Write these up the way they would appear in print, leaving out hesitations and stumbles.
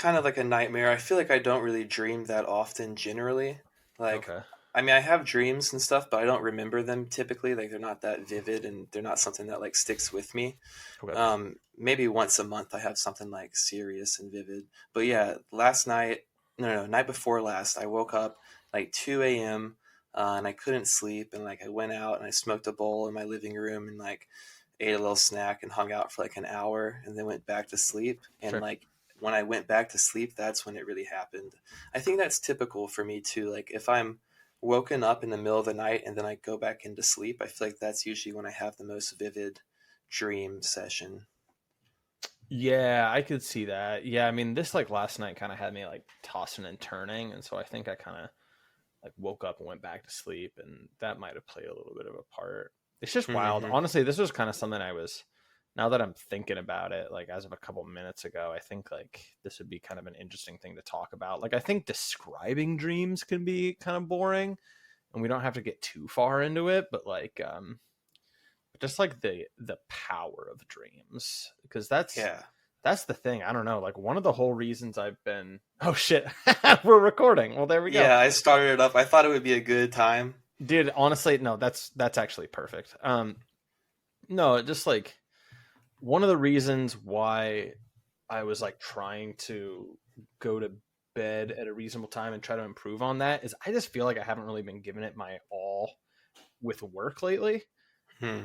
kind of like a nightmare. I feel like I don't really dream that often generally. Like, Okay. I mean, I have dreams and stuff, but I don't remember them typically. Like, they're not that vivid and they're not something that like sticks with me. Okay. Maybe once a month I have something like serious and vivid. But yeah, last night, no, night before last, I woke up like 2 a.m. And I couldn't sleep. And like, I went out and I smoked a bowl in my living room and like ate a little snack and hung out for like an hour and then went back to sleep. And Sure. like, when I went back to sleep, that's when it really happened. I think that's typical for me too. Like, if I'm woken up in the middle of the night and then I go back into sleep, I feel like that's usually when I have the most vivid dream session. Yeah, I could see that. Yeah, I mean, this like last night kind of had me like tossing and turning, and so I think I kind of like woke up and went back to sleep, and that might have played a little bit of a part. It's just wild. Hmm. Honestly, this was kind of something I was, now that I'm thinking about it, like as of a couple minutes ago, I think like this would be kind of an interesting thing to talk about. Like I think describing dreams can be kind of boring, and we don't have to get too far into it, but like just like the power of dreams, because Yeah. that's the thing. I don't know, like one of the whole reasons I've been, oh shit, we're recording, well there we go. Yeah, I started it up. I thought it would be a good time. Dude, honestly, no, that's actually perfect. No, just like one of the reasons why I was like trying to go to bed at a reasonable time and try to improve on that is I just feel like I haven't really been giving it my all with work lately. Hmm.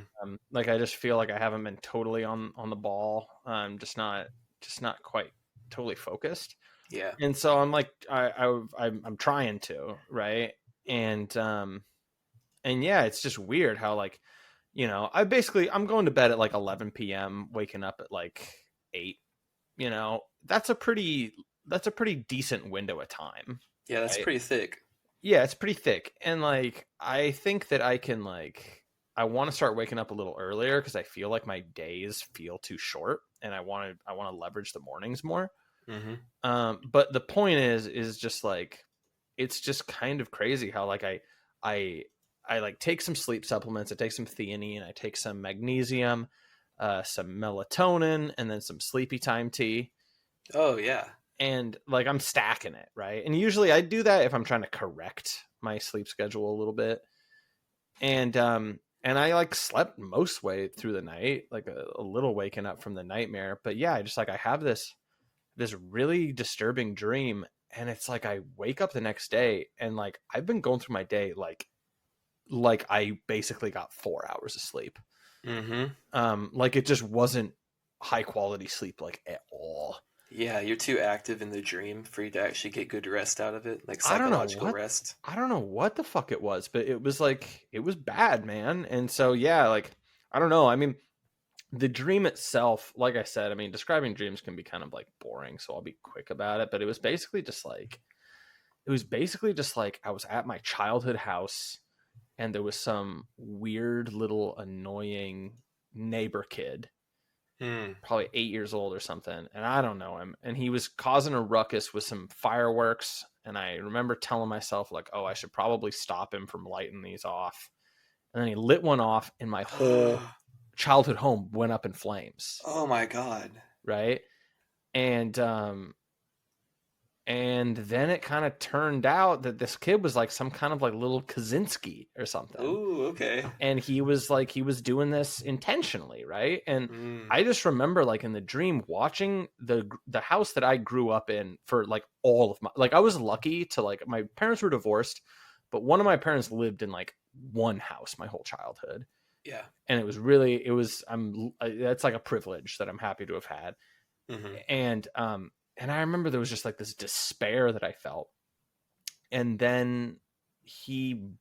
Like I just feel like I haven't been totally on the ball. Just not quite totally focused. Yeah. And so I'm like I'm trying to, right? And yeah, it's just weird how like, I'm going to bed at like 11 p.m., waking up at like 8. That's a pretty decent window of time. Yeah, that's Right? pretty thick. Yeah, it's pretty thick. And like I think that I can like I want to start waking up a little earlier because I feel like my days feel too short and I want to leverage the mornings more. Hmm. But the point is just like it's just kind of crazy how like I I like take some sleep supplements, I take some theanine, I take some magnesium, some melatonin, and then some sleepy time tea. Oh, yeah. And like I'm stacking it, right? And usually I do that if I'm trying to correct my sleep schedule a little bit. And I like slept most way through the night, like a little waking up from the nightmare. But yeah, I just like I have this really disturbing dream, and it's like I wake up the next day and like I've been going through my day like I basically got 4 hours of sleep. Hmm. Like it just wasn't high quality sleep like at all. Yeah, you're too active in the dream for you to actually get good rest out of it, like I don't know psychological what rest. I don't know what the fuck it was, but it was like it was bad, man. And so yeah, like I don't know. I mean, the dream itself, like I said, I mean, describing dreams can be kind of like boring, so I'll be quick about it. But it was basically just like I was at my childhood house, and there was some weird little annoying neighbor kid, Hmm. probably 8 years old or something, and I don't know him, and he was causing a ruckus with some fireworks. And I remember telling myself like, oh, I should probably stop him from lighting these off. And then he lit one off, and my whole childhood home went up in flames. Oh my God. Right. And um and then it kind of turned out that this kid was like some kind of like little Kaczynski or something, Ooh, okay. and he was doing this intentionally, right? And Mm. I just remember like in the dream watching the house that I grew up in for like all of my, like I was lucky to, like, my parents were divorced, but one of my parents lived in like one house my whole childhood. Yeah. And I'm that's like a privilege that I'm happy to have had. Hmm. And I remember there was just like this despair that I felt. And then he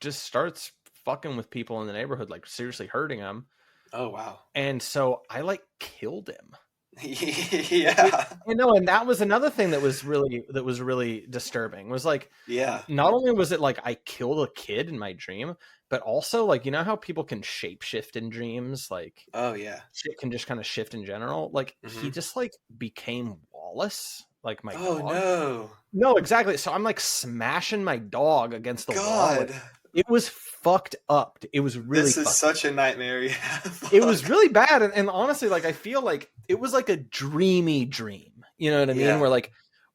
just starts fucking with people in the neighborhood, like seriously hurting them. Oh, wow. And so I like killed him. Yeah. And that was another thing that was really disturbing, was like, Yeah. not only was it like I killed a kid in my dream, but also like, how people can shapeshift in dreams, like Oh, yeah. shit can just kind of shift in general. Like he Hmm. just like became Wallace, like my Oh, dog. no. No, exactly. So I'm like smashing my dog against the wall. God. It was fucked up. It was really This is fucked such a nightmare. Yeah. It was Fuck. really bad. And honestly, like I feel like it was like a dreamy dream. You know what I mean? Yeah.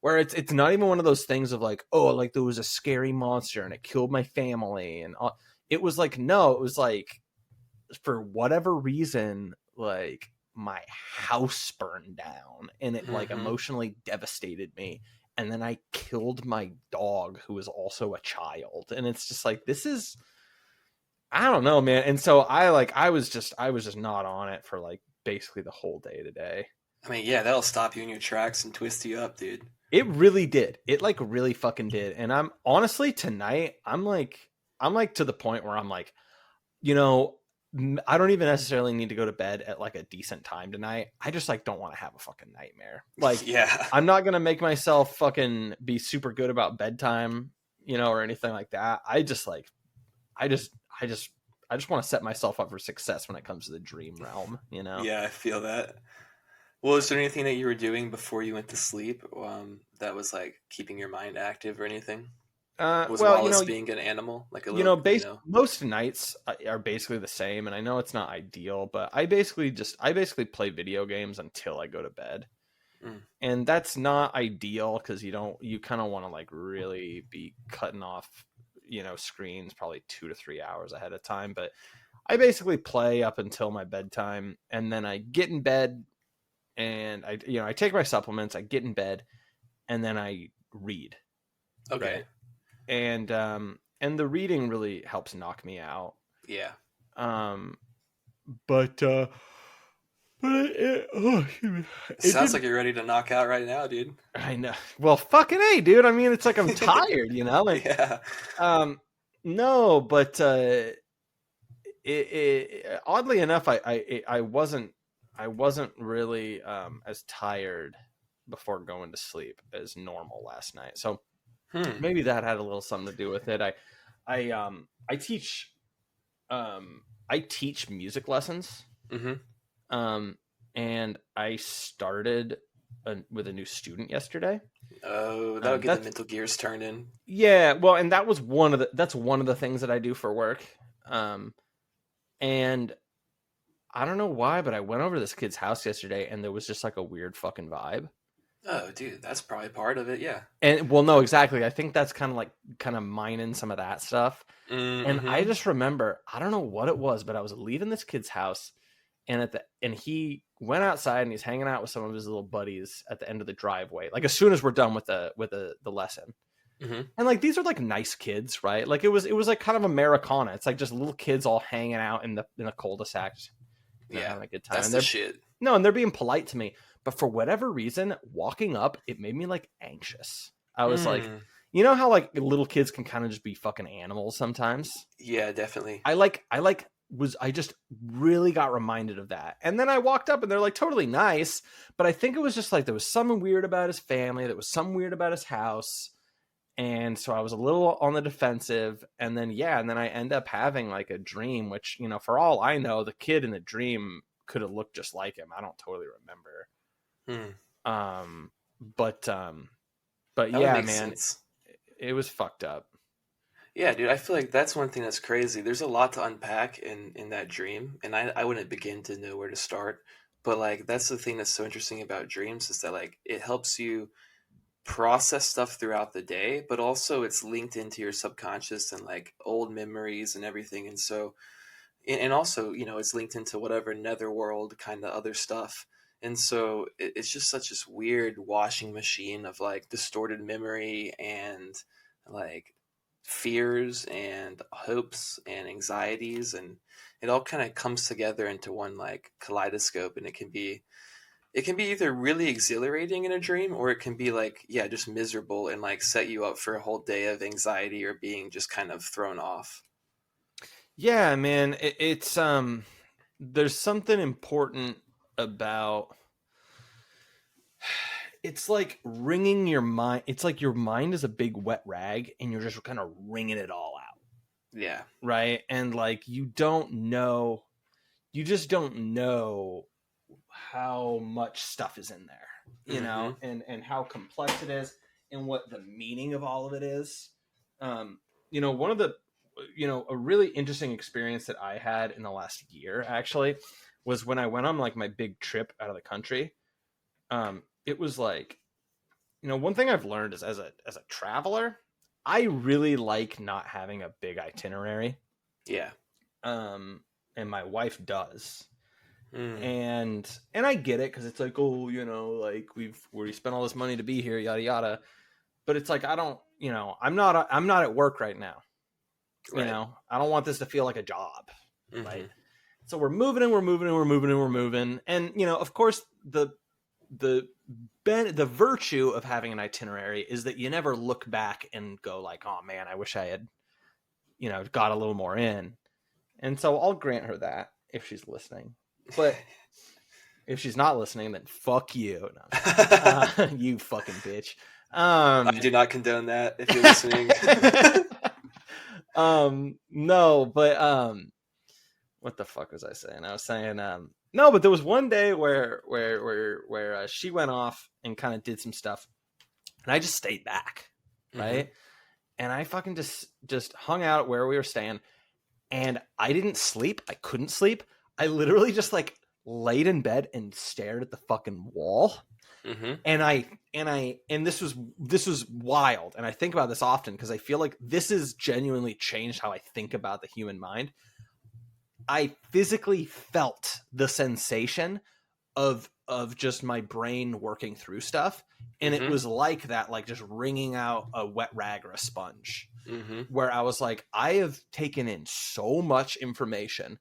Where it's not even one of those things of like, oh, like there was a scary monster and it killed my family and all. It was like, no, it was like, for whatever reason, like my house burned down and it like Mm-hmm. emotionally devastated me. And then I killed my dog, who was also a child. And it's just like, this is, I don't know, man. And so I was just not on it for like basically the whole day today. I mean, yeah, that'll stop you in your tracks and twist you up, dude. It really did. It like really fucking did. And I'm honestly tonight, I'm like to the point where I'm like, you know, I don't even necessarily need to go to bed at like a decent time tonight. I just like don't want to have a fucking nightmare. Like Yeah. I'm not going to make myself fucking be super good about bedtime, you know, or anything like that. I just I just I just want to set myself up for success when it comes to the dream realm, you know. Yeah, I feel that. Well, is there anything that you were doing before you went to sleep that was like keeping your mind active or anything? Was Well, Wallace being an animal? Like a you little, know, most nights are basically the same, and I know it's not ideal, but I basically play video games until I go to bed, Mm, and that's not ideal because you kind of want to like really be cutting off, you know, screens probably 2 to 3 hours ahead of time. But I basically play up until my bedtime, and then I get in bed, and I take my supplements, I get in bed, and then I read, okay. right? And the reading really helps knock me out. Yeah. Um, but uh, oh, It it sounds didn't. like you're ready to knock out right now, dude. I know. Well, fucking hey, dude. I mean, it's like I'm tired, you know. And Yeah. um, no, but oddly enough, I wasn't really as tired before going to sleep as normal last night. So Hmm. maybe that had a little something to do with it. I I teach I teach music lessons. Mm-hmm. Um, and I started with a new student yesterday. Oh, that'll get the That's mental gears turning. Yeah, well, and that's one of the things that I do for work. Um, and I don't know why, but I went over to this kid's house yesterday, and there was just like a weird fucking vibe. Oh, dude, that's probably part of it. Yeah. And well, no, exactly. I think that's kind of mining some of that stuff. And I Mm-hmm. just remember, I don't know what it was, but I was leaving this kid's house, and he went outside and he's hanging out with some of his little buddies at the end of the driveway. Like as soon as we're done with the lesson. Mm-hmm. And like these are like nice kids, right? Like it was like kind of Americana. It's like just little kids all hanging out in a cul-de-sac, you know, Yeah. having a good time. That's And the shit. they're being polite to me. But for whatever reason, walking up, it made me like anxious. I was like, Hmm. you know how like little kids can kind of just be fucking animals sometimes? Yeah, definitely. I just really got reminded of that. And then I walked up and they're like totally nice, but I think it was just like there was something weird about his family, there was something weird about his house. And so I was a little on the defensive, and then I end up having like a dream which, you know, for all I know, the kid in the dream could have looked just like him. I don't totally remember. Hmm. Um but but That would yeah, make man, sense. it was fucked up. Yeah, dude, I feel like that's one thing that's crazy. There's a lot to unpack in that dream, and I wouldn't begin to know where to start. But like that's the thing that's so interesting about dreams is that like it helps you process stuff throughout the day, but also it's linked into your subconscious and like old memories and everything. And so and also, you know, it's linked into whatever netherworld kind of other stuff. And so it's just such this weird washing machine of like distorted memory and like fears and hopes and anxieties, and it all kind of comes together into one like kaleidoscope, and it can be either really exhilarating in a dream, or it can be like, yeah, just miserable and like set you up for a whole day of anxiety or being just kind of thrown off. Yeah, man, it's there's something important about, it's like wringing your mind. It's like your mind is a big wet rag and you're just kind of wringing it all out, Yeah. right? And like you just don't know how much stuff is in there, you know, Hmm. and how complex it is and what the meaning of all of it is. You know, one of the a really interesting experience that I had in the last year actually was when I went on like my big trip out of the country. it was like, one thing I've learned is as a traveler, I really like not having a big itinerary. Yeah. Um, and my wife does. Mm. And I get it because it's like, oh, like we spent all this money to be here, yada yada. But it's like I don't, I'm not at work right now. Right. I don't want this to feel like a job, right? Mm-hmm. So we're moving and we're moving and we're moving and we're moving, and of course the the virtue of having an itinerary is that you never look back and go like, oh man, I wish I had got a little more in. And so I'll grant her that if she's listening. But if she's not listening, then fuck you. No, you fucking bitch. I do not condone that if you're listening. No, but what the fuck was I saying? I was saying no, but there was one day where she went off and kind of did some stuff, and I just stayed back, Mm-hmm. right? And I fucking just hung out where we were staying, and I didn't sleep. I couldn't sleep. I literally just like laid in bed and stared at the fucking wall. Mm-hmm. And this was wild. And I think about this often because I feel like this has genuinely changed how I think about the human mind. I physically felt the sensation of just my brain working through stuff, and it Mm-hmm. was like that, like just wringing out a wet rag or a sponge, Mm-hmm. where I was like, I have taken in so much information,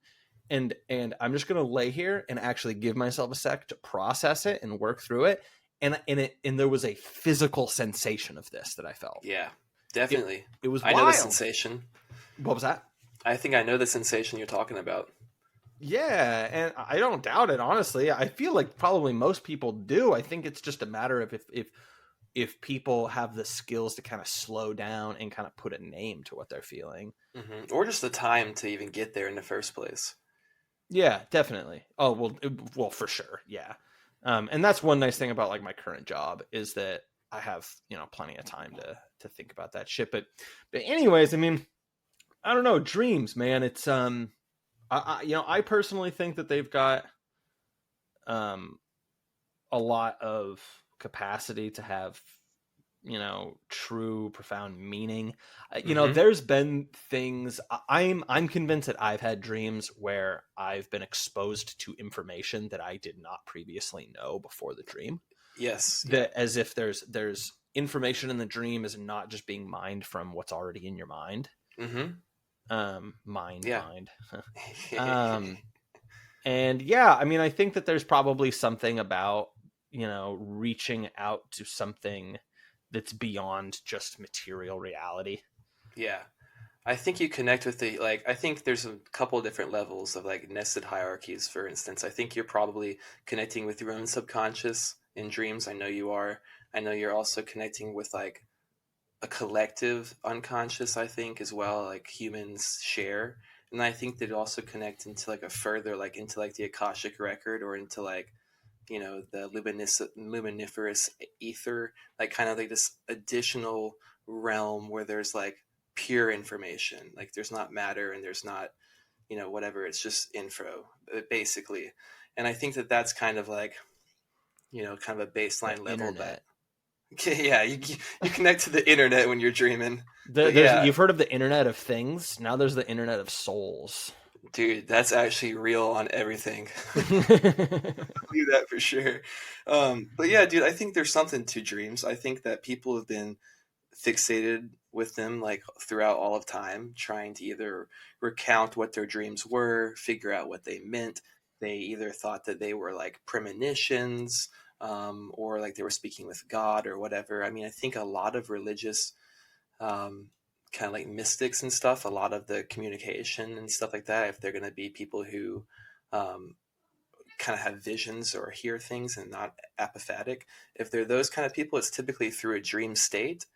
and I'm just gonna lay here and actually give myself a sec to process it and work through it. And there was a physical sensation of this that I felt. Yeah, It definitely. it was I know the wild. sensation. What was that? I think I know the sensation you're talking about. Yeah, and I don't doubt it, honestly. I feel like probably most people do. I think it's just a matter of if people have the skills to kind of slow down and kind of put a name to what they're feeling. Mm-hmm. Or just the time to even get there in the first place. Yeah, definitely. Oh, well, for sure. Yeah. And that's one nice thing about like my current job is that I have, plenty of time to think about that shit. But anyways, I mean, I don't know, dreams, man. It's I personally think that they've got um a lot of capacity to have true profound meaning. Mm-hmm. There's been things I'm convinced that I've had dreams where I've been exposed to information that I did not previously know before the dream, Yes. Yeah. that as if there's information in the dream is not just being mined from what's already in your mind. Mm-hmm. Mind Yeah. mind. um And yeah, I mean, I think that there's probably something about, reaching out to something that's beyond just material reality. Yeah. I think you connect with the like I think there's a couple different levels of like nested hierarchies, for instance. I think you're probably connecting with your own subconscious in dreams. I know you are. I know you're also connecting with like a collective unconscious, I think, as well, like humans share. And I think they'd also connect into like a further like into like the Akashic record or into like the luminiferous ether, like kind of like this additional realm where there's like pure information, like there's not matter and there's not whatever, it's just info basically. And I think that that's kind of like kind of a The baseline level that internet. yeah, you connect to the internet when you're dreaming. But There's yeah, you've heard of the Internet of Things. Now there's the Internet of Souls. dude, that's actually real on everything. Do that for sure. But yeah, dude, I think there's something to dreams. I think that people have been fixated with them like throughout all of time, trying to either recount what their dreams were, figure out what they meant. They either thought that they were like premonitions, or like they were speaking with God or whatever. I mean, I think a lot of religious kind of like mystics and stuff, a lot of the communication and stuff like that, if they're going to be people who um, kind of have visions or hear things and not apophatic, if they're those kind of people, it's typically through a dream state.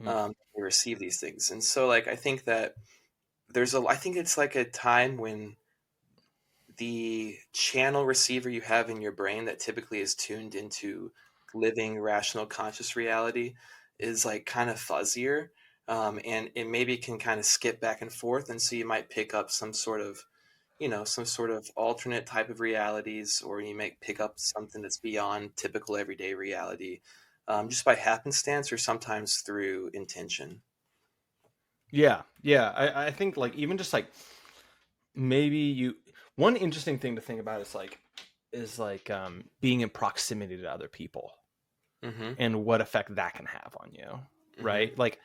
They receive these things. And so like I think that I think it's like a time when the channel receiver you have in your brain that typically is tuned into living rational conscious reality is like kind of fuzzier, and it maybe can kind of skip back and forth, and so you might pick up some sort of some sort of alternate type of realities, or you might pick up something that's beyond typical everyday reality, just by happenstance or sometimes through intention. Yeah, yeah. I think like even just like maybe you one interesting thing to think about is like being in proximity to other people Mm-hmm. and what effect that can have on you, Mm-hmm. right? Like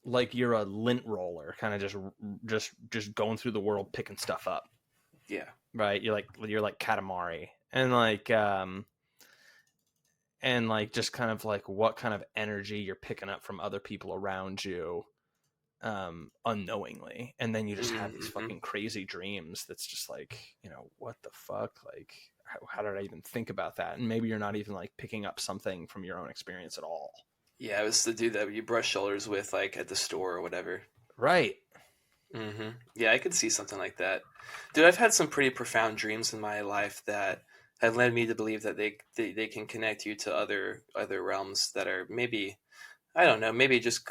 like you're a lint roller, kind of just going through the world picking stuff up, Yeah. right? You're like Katamari, and like just kind of like what kind of energy you're picking up from other people around you unknowingly, and then you just have these Mm-hmm. fucking crazy dreams that's just like, what the fuck, like how did I even think about that? And maybe you're not even like picking up something from your own experience at all. Yeah, it was the dude that you brush shoulders with, like at the store or whatever. Right. Mm-hmm. Yeah, I could see something like that. Dude, I've had some pretty profound dreams in my life that have led me to believe that they can connect you to other realms that are maybe, I don't know, maybe just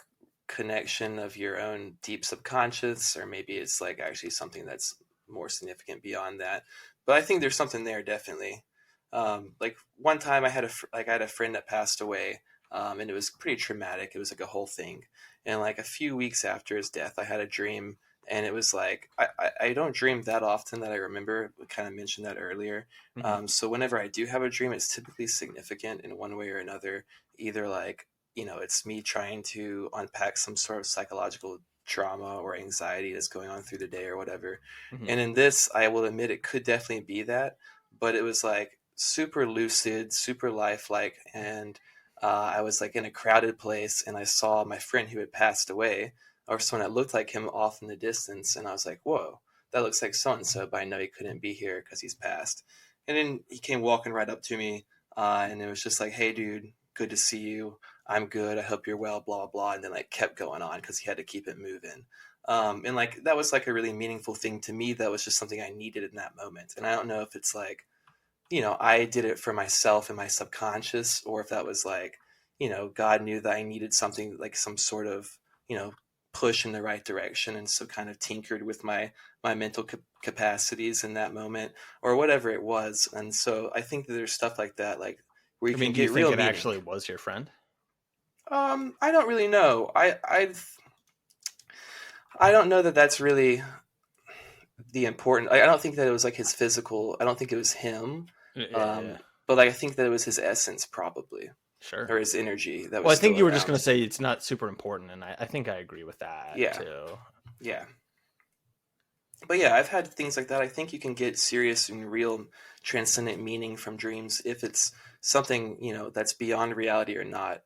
connection of your own deep subconscious, or maybe it's like actually something that's more significant beyond that. But I think there's something there definitely. Like one time I had a friend that passed away, and it was pretty traumatic. It was like a whole thing, and like a few weeks after his death, I had a dream, and it was like I don't dream that often that I remember. We kind of mentioned that earlier. Mm-hmm. So whenever I do have a dream, it's typically significant in one way or another. Either like it's me trying to unpack some sort of psychological trauma or anxiety that's going on through the day or whatever. Mm-hmm. And in this, I will admit it could definitely be that, but it was like super lucid, super lifelike. And I was like in a crowded place and I saw my friend who had passed away, or someone that looked like him, off in the distance. And I was like, whoa, that looks like so and so, but I know he couldn't be here because he's passed. And then he came walking right up to me, and it was just like, hey, dude, good to see you. I'm good. I hope you're well, blah, blah. And then like kept going on because he had to keep it moving. And like that was like a really meaningful thing to me. That was just something I needed in that moment. And I don't know if it's like, I did it for myself in my subconscious, or if that was like, God knew that I needed something like some sort of, push in the right direction. And so kind of tinkered with my mental capacities in that moment, or whatever it was. And so I think that there's stuff like that, like where you I can mean, do you get think real it meaning. actually was your friend? I don't really know. I don't know that that's really the important. I don't think that it was like his physical. I don't think it was him. Yeah, yeah, But like I think that it was his essence probably, sure. or his energy that Well, was I think still you were just going around. to say it's not super important, and I think I agree with that Yeah, too. yeah. But yeah, I've had things like that. I think you can get serious and real transcendent meaning from dreams if it's something, that's beyond reality or not.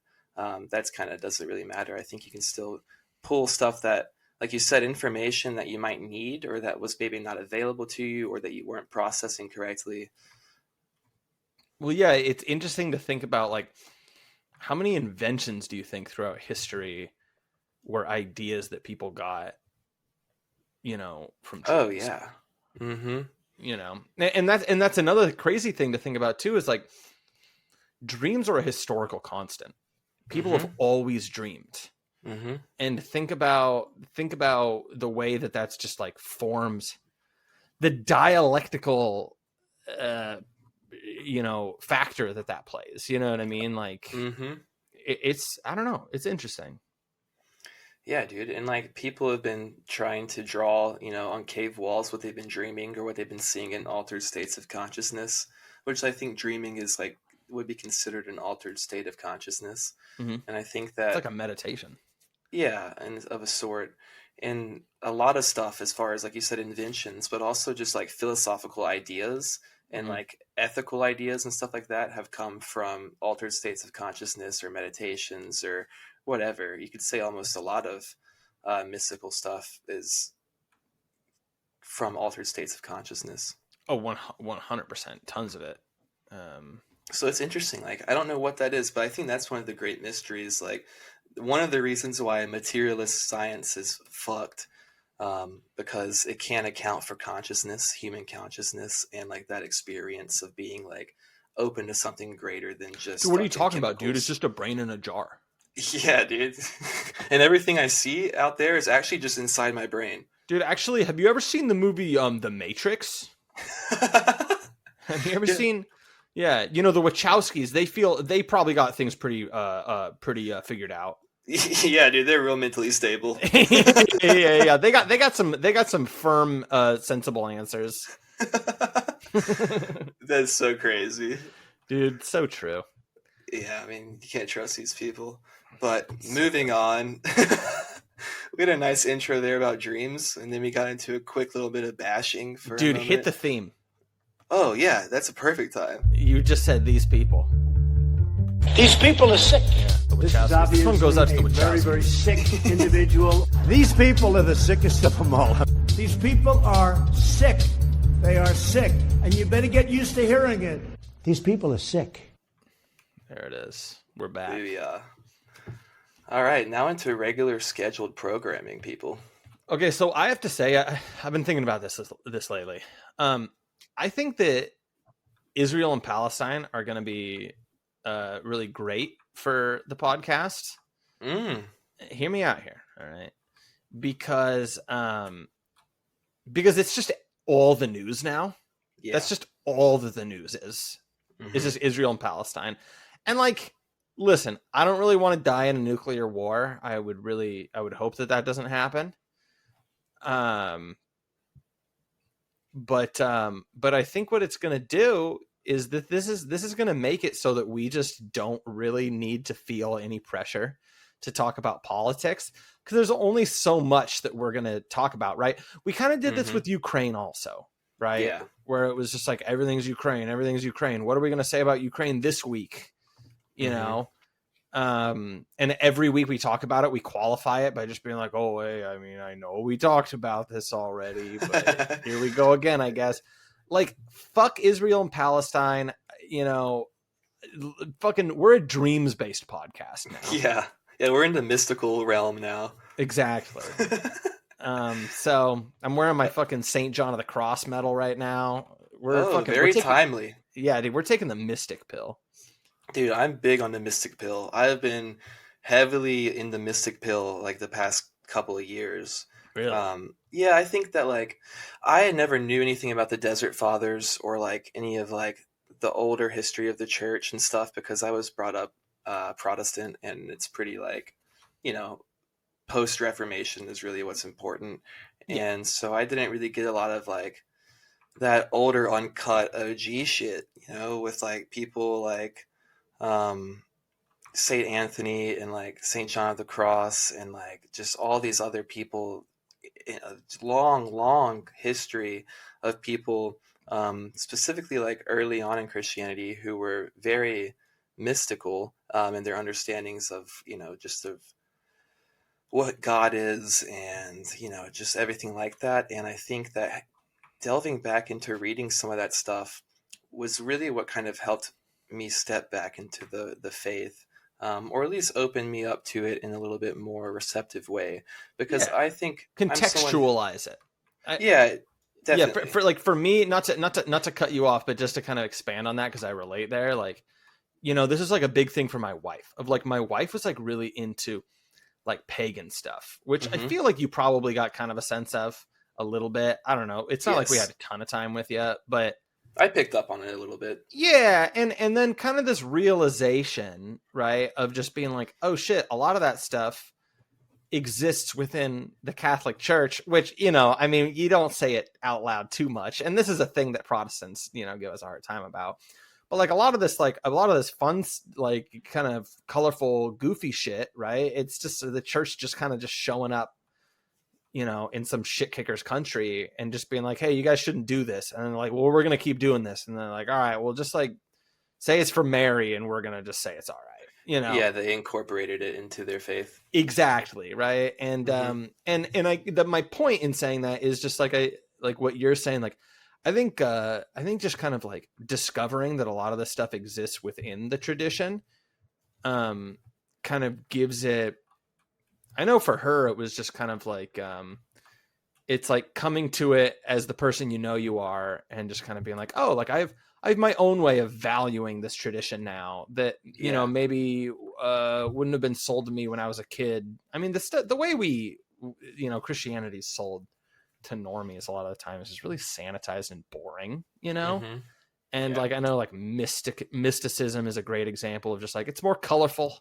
That's kind of doesn't really matter. I think you can still pull stuff that, like you said, information that you might need, or that was maybe not available to you, or that you weren't processing correctly. Well, yeah, it's interesting to think about like how many inventions do you think throughout history were ideas that people got, from Oh dreams? yeah. Mm-hmm. And that's another crazy thing to think about too, is like dreams are a historical constant. People have Mm-hmm. always dreamed. Mm-hmm. And think about the way that that's just like forms the dialectical uh factor that plays, you know what I mean? Like Mm-hmm. it's, I don't know, it's interesting. Yeah, dude. And like people have been trying to draw, on cave walls what they've been dreaming or what they've been seeing in altered states of consciousness, which I think dreaming is like would be considered an altered state of consciousness. Mm-hmm. And I think It's that, like a meditation. yeah, and of a sort. And a lot of stuff as far as like you said, inventions, but also just like philosophical ideas and Mm-hmm. like ethical ideas and stuff like that have come from altered states of consciousness or meditations or whatever. You could say almost a lot of mystical stuff is from altered states of consciousness. Oh, 100%, tons of it. um So it's interesting. Like I don't know what that is, but I think that's one of the great mysteries. Like one of the reasons why materialist science is fucked, because it can't account for consciousness, human consciousness, and like that experience of being like open to something greater than Dude, just what are you fucking talking about, dude? It's chemicals. just a brain in a jar. Yeah, dude. And everything I see out there is actually just inside my brain. Dude, actually, have you ever seen the movie The Matrix? Have you ever seen? Yeah, the Wachowskis. They probably got things pretty figured out. Yeah, dude, they're real mentally stable. yeah. They got some firm, sensible answers. That's so crazy, dude. So true. Yeah, I mean, you can't trust these people. But moving on, we had a nice intro there about dreams, and then we got into a quick little bit of bashing for dude. A moment. Hit the theme. Oh yeah, that's a perfect time. You just said these people. These people are sick. Yeah, this one goes out to the Wachowskis. Very, very sick individual. These people are the sickest of them all. These people are sick. They are sick, and you better get used to hearing it. These people are sick. There it is. We're back. Booyah. All right, now into regular scheduled programming, people. Okay, so I have to say, I've been thinking about this lately. I think that Israel and Palestine are going to be really great for the podcast. Hear me out here, all right? Because it's just all the news now. Yeah. That's just all that the news is. It's just Israel and Palestine. And like, listen, I don't really want to die in a nuclear war. I would hope that doesn't happen. But I think what it's going to do is that this is going to make it so that we just don't really need to feel any pressure to talk about politics, because there's only so much that we're going to talk about, right? We kind of did this with Ukraine also, right? Yeah. Where it was just like, everything's Ukraine. What are we going to say about Ukraine this week? You know? And every week we talk about it, we qualify it by just being like, oh, hey, I mean, I know we talked about this already, but here we go again, I guess. Like, fuck Israel and Palestine, fucking, we're a dreams-based podcast now. Yeah, we're in the mystical realm now. Exactly. So I'm wearing my fucking St. John of the Cross medal right now. Very timely. Yeah, dude, we're taking the mystic pill. Dude, I'm big on the mystic pill. I've been heavily in the mystic pill like the past couple of years. Really? Yeah, I think that like I never knew anything about the Desert Fathers or like any of like the older history of the church and stuff, because I was brought up Protestant, and it's pretty like, post-Reformation is really what's important. Yeah. And so I didn't really get a lot of like that older uncut OG shit, with like people like St. Anthony and like St. John of the Cross and like just all these other people, a long history of people, specifically like early on in Christianity, who were very mystical in their understandings of, just of what God is and, just everything like that. And I think that delving back into reading some of that stuff was really what kind of helped me step back into the faith, or at least open me up to it in a little bit more receptive way, because I think contextualize it. Yeah, definitely. Yeah, for me, not to cut you off, but just to kind of expand on that, because I relate there. Like, this is like a big thing for my wife. Of like, my wife was like really into like pagan stuff, which I feel like you probably got kind of a sense of a little bit. I don't know. It's not like we had a ton of time with you, but I picked up on it a little bit. Yeah, and then kind of this realization, right, of just being like, oh shit, a lot of that stuff exists within the Catholic Church, which, I mean, you don't say it out loud too much. And this is a thing that Protestants, give us a hard time about. But like a lot of this fun, like kind of colorful, goofy shit, right? It's just the church just kind of just showing up, in some shit kicker's country and just being like, hey, you guys shouldn't do this. And then like, well, we're going to keep doing this. And then like, all right, well, just like say it's for Mary and we're going to just say it's all right. Yeah, they incorporated it into their faith. Exactly. Right. And, my point in saying that is just like what you're saying. Like, I think just kind of like discovering that a lot of this stuff exists within the tradition, kind of gives it, I know for her, it was just kind of like, it's like coming to it as the person you are, and just kind of being like, oh, like I have my own way of valuing this tradition now that, maybe wouldn't have been sold to me when I was a kid. I mean, the way we, Christianity's sold to normies a lot of the time is just really sanitized and boring, you know? Mm-hmm. And Yeah. like, I know like mysticism is a great example of just like, it's more colorful,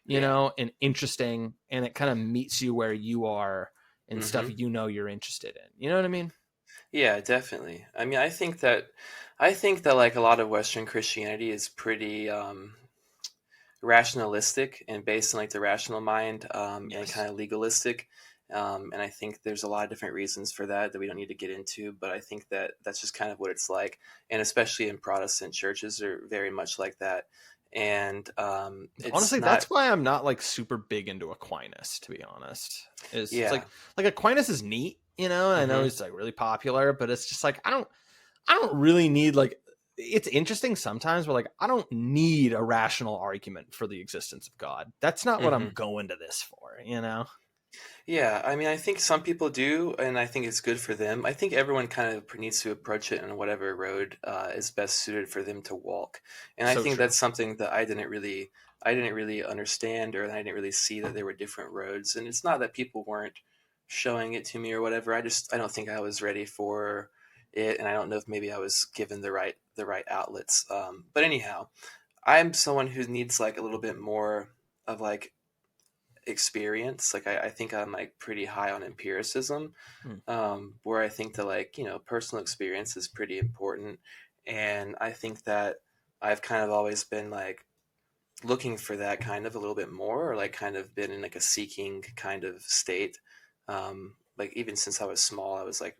you know, and interesting, and it kind of meets you where you are and stuff you know you're interested in. You know what I mean? Yeah, definitely. I mean, I think that like a lot of Western Christianity is pretty rationalistic and based on like the rational mind, and Yes. kind of legalistic. And I think there's a lot of different reasons for that we don't need to get into, but I think that that's just kind of what it's like. And especially in Protestant churches are very much like that. And it's Honestly, not, that's why I'm not like super big into Aquinas, to be honest. It's yeah. like Aquinas is neat, you know, and I know Hmm. he's like really popular, but it's just like I don't really need like, it's interesting sometimes, but like I don't need a rational argument for the existence of God. That's not what I'm Hmm. going to this for, you know? Yeah, I mean, I think some people do, and I think it's good for them. I think everyone kind of needs to approach it on whatever road is best suited for them to walk. And I So think true. that's something that I didn't really understand, or I didn't really see that there were different roads. And it's not that people weren't showing it to me or whatever. I don't think I was ready for it, and I don't know if maybe I was given the right outlets. But anyhow, I'm someone who needs like a little bit more of like experience. Like I think I'm like pretty high on empiricism, Hmm. where I think that like personal experience is pretty important, and I think that I've kind of always been like looking for that kind of a little bit more, or like kind of been in like a seeking kind of state. Like even since I was small, I was like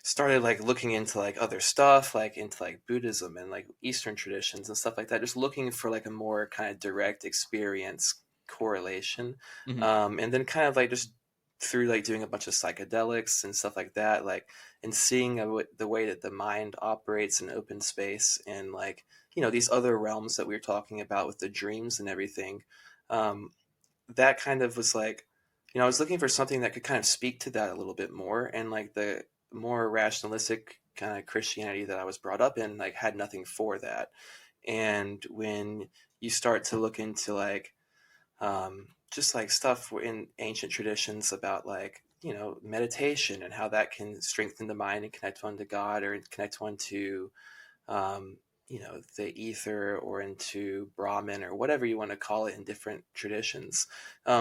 started like looking into like other stuff, like into like Buddhism and like Eastern traditions and stuff like that, just looking for like a more kind of direct experience correlation. Mhm. And then kind of like just through like doing a bunch of psychedelics and stuff like that, like and seeing the way that the mind operates in open space and like these other realms that we were talking about with the dreams and everything. um, that kind of was like, I was looking for something that could kind of speak to that a little bit more, and like the more rationalistic kind of Christianity that I was brought up in, like had nothing for that. And when you start to look into like, just like stuff in ancient traditions about like, meditation and how that can strengthen the mind and connect one to God or connect one to, um, the ether or into Brahman or whatever you want to call it in different traditions,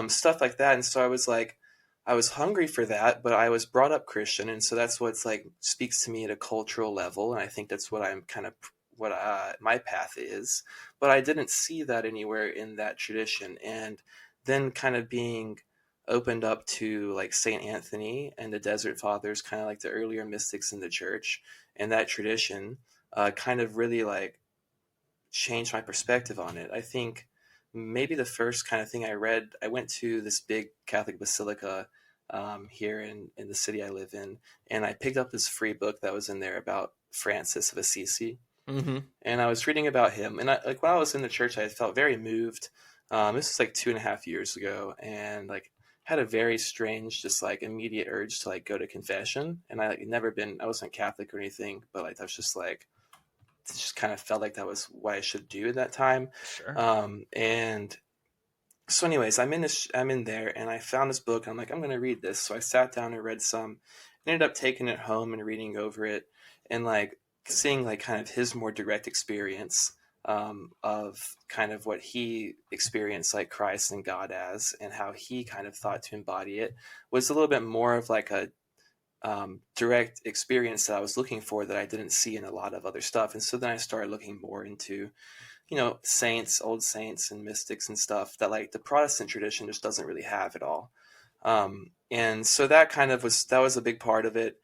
stuff like that. And so I was like, I was hungry for that, but I was brought up Christian, and so that's what's like speaks to me at a cultural level, and I think that's what I'm kind of what my path is. But I didn't see that anywhere in that tradition, and then kind of being opened up to like Saint Anthony and the Desert Fathers, kind of like the earlier mystics in the church, and that tradition kind of really like changed my perspective on it. I think maybe the first kind of thing I read, I went to this big Catholic basilica here in the city I live in, and I picked up this free book that was in there about Francis of Assisi, Mhm. and I was reading about him. And like when I was in the church, I felt very moved. This was like 2.5 years ago, and like had a very strange, just like immediate urge to like go to confession. And I like I wasn't Catholic or anything, but like I was just like, it just kind of felt like that was what I should do at that time. Sure. And so, anyways, I'm in there, and I found this book. And I'm like, I'm going to read this. So I sat down and read some. Ended up taking it home and reading over it, and like seeing like kind of his more direct experience of kind of what he experienced like Christ and God as, and how he kind of thought to embody it was a little bit more of like a direct experience that I was looking for that I didn't see in a lot of other stuff. And so then I started looking more into, saints, old saints and mystics and stuff that like the Protestant tradition just doesn't really have at all. And so that was a big part of it.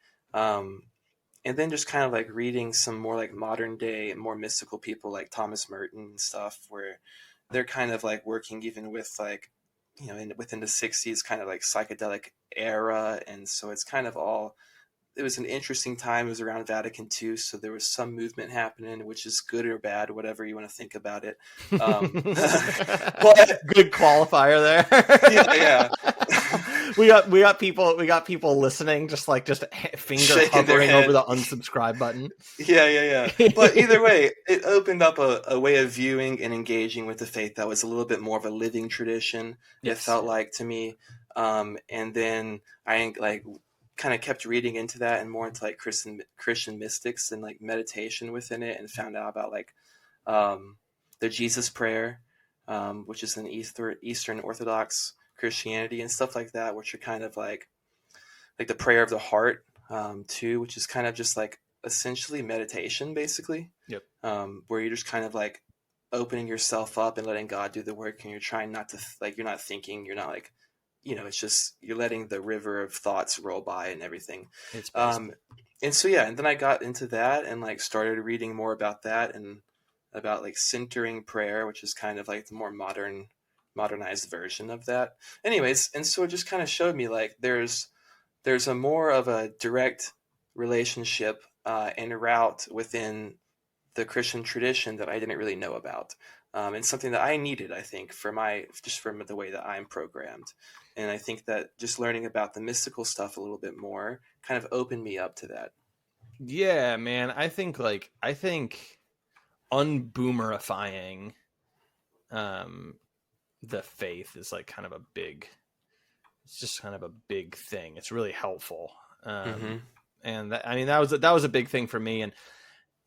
And then just kind of like reading some more like modern day, more mystical people like Thomas Merton and stuff, where they're kind of like working even with like, within the 60s kind of like psychedelic era. And so it's kind of all, it was an interesting time. It was around Vatican II, so there was some movement happening, which is good or bad, whatever you want to think about it. But Good qualifier yeah, yeah. there. we got people listening, just finger Shaking their hovering head. over the unsubscribe button. Yeah. But either way, it opened up a way of viewing and engaging with the faith that was a little bit more of a living tradition. It Yes. felt like to me. And then I like kind of kept reading into that and more into like Christian mystics and like meditation within it, and found out about like the Jesus prayer, which is an Eastern Orthodox Christianity and stuff like that, which are kind of like the prayer of the heart, too, which is kind of just like essentially meditation, basically. Yep. Where you're just kind of like opening yourself up and letting God do the work, and you're trying not to you're not thinking, you're not like, it's just you're letting the river of thoughts roll by and everything. It's and so yeah, and then I got into that and like started reading more about that and about like centering prayer, which is kind of like the more modernized version of that. Anyways, and so it just kind of showed me like there's a more of a direct relationship and route within the Christian tradition that I didn't really know about, and something that I needed, I think, from the way that I'm programmed. And I think that just learning about the mystical stuff a little bit more kind of opened me up to that. Yeah, man. I think unboomerifying the faith is like kind of a big, it's just kind of a big thing. It's really helpful. And that was a big thing for me.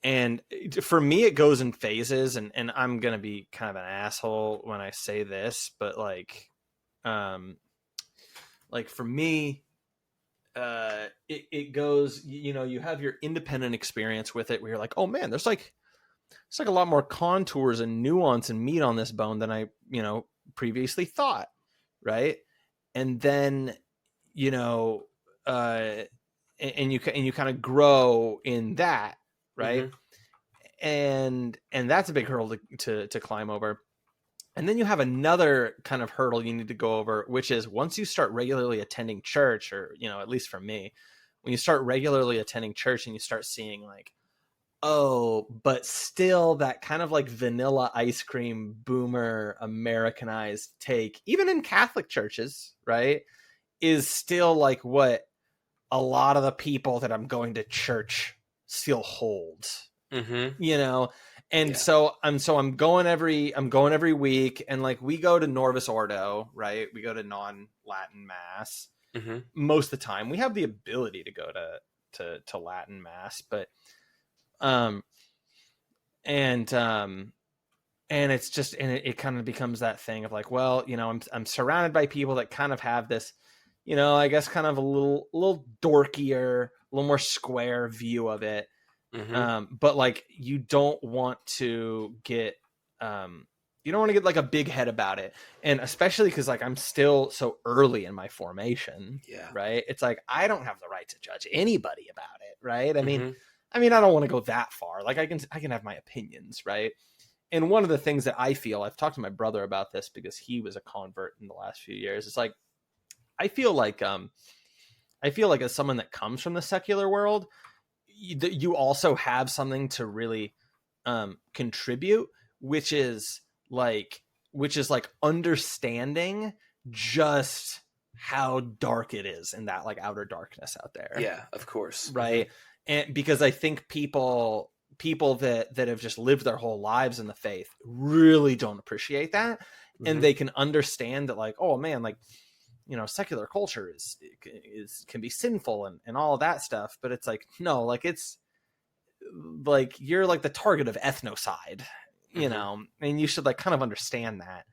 And for me, it goes in phases, and I'm going to be kind of an asshole when I say this, but like for me, it goes, you have your independent experience with it where you're like, oh man, there's like a lot more contours and nuance and meat on this bone than I, previously thought. Right. And then, and you kind of grow in that. Right. And that's a big hurdle to climb over. And then you have another kind of hurdle you need to go over, which is once you start regularly attending church, or, at least for me, when you start regularly attending church and you start seeing like, oh, but still that kind of like vanilla ice cream boomer Americanized take, even in Catholic churches, right, is still like what a lot of the people that I'm going to church still hold, and so I'm going every week, and like we go to Norvis Ordo, right? We go to non-Latin mass most of the time. We have the ability to go to Latin mass, but and it's just, and it kind of becomes that thing of like, well, I'm surrounded by people that kind of have this, I guess kind of a little dorkier, a little more square view of it. But like, you don't want to get like a big head about it. And especially because like I'm still so early in my formation. Yeah. Right. It's like, I don't have the right to judge anybody about it. Right. I mean, I don't want to go that far. Like I can have my opinions. Right. And one of the things that I feel, I've talked to my brother about this because he was a convert in the last few years. It's like, I feel like as someone that comes from the secular world, you also have something to really contribute, which is like understanding just how dark it is in that like outer darkness out there. Yeah, of course. Right. And because I think people that have just lived their whole lives in the faith really don't appreciate that. And they can understand that like, oh man, like, secular culture can be sinful and all of that stuff. But it's like, no, like it's like, you're like the target of ethnocide, and you should like kind of understand that.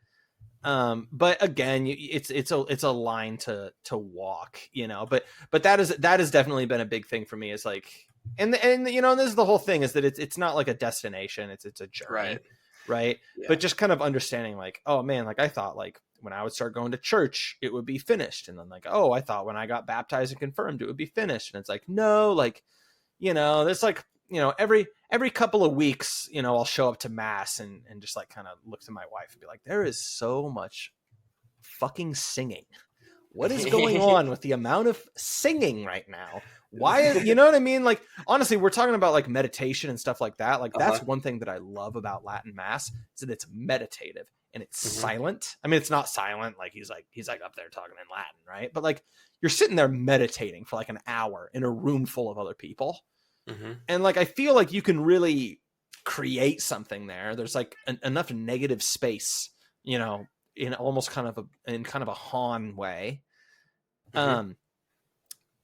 But again, it's a line to walk, but that has definitely been a big thing for me, is like, and this is the whole thing, is that it's not like a destination, it's a journey. Right. Yeah. But just kind of understanding like, oh man, like I thought like when I would start going to church, it would be finished. And then like, oh, I thought when I got baptized and confirmed, it would be finished. And it's like, no, like, there's like, every couple of weeks, I'll show up to mass and just like kind of look to my wife and be like, there is so much fucking singing. What is going on with the amount of singing right now? Why is, you know what I mean? Like, honestly, we're talking about like meditation and stuff like that. Like that's one thing that I love about Latin mass, is that it's meditative and it's silent. I mean, it's not silent. Like he's like up there talking in Latin. Right. But like, you're sitting there meditating for like an hour in a room full of other people. And like, I feel like you can really create something there. There's like enough negative space, in almost kind of a Han way.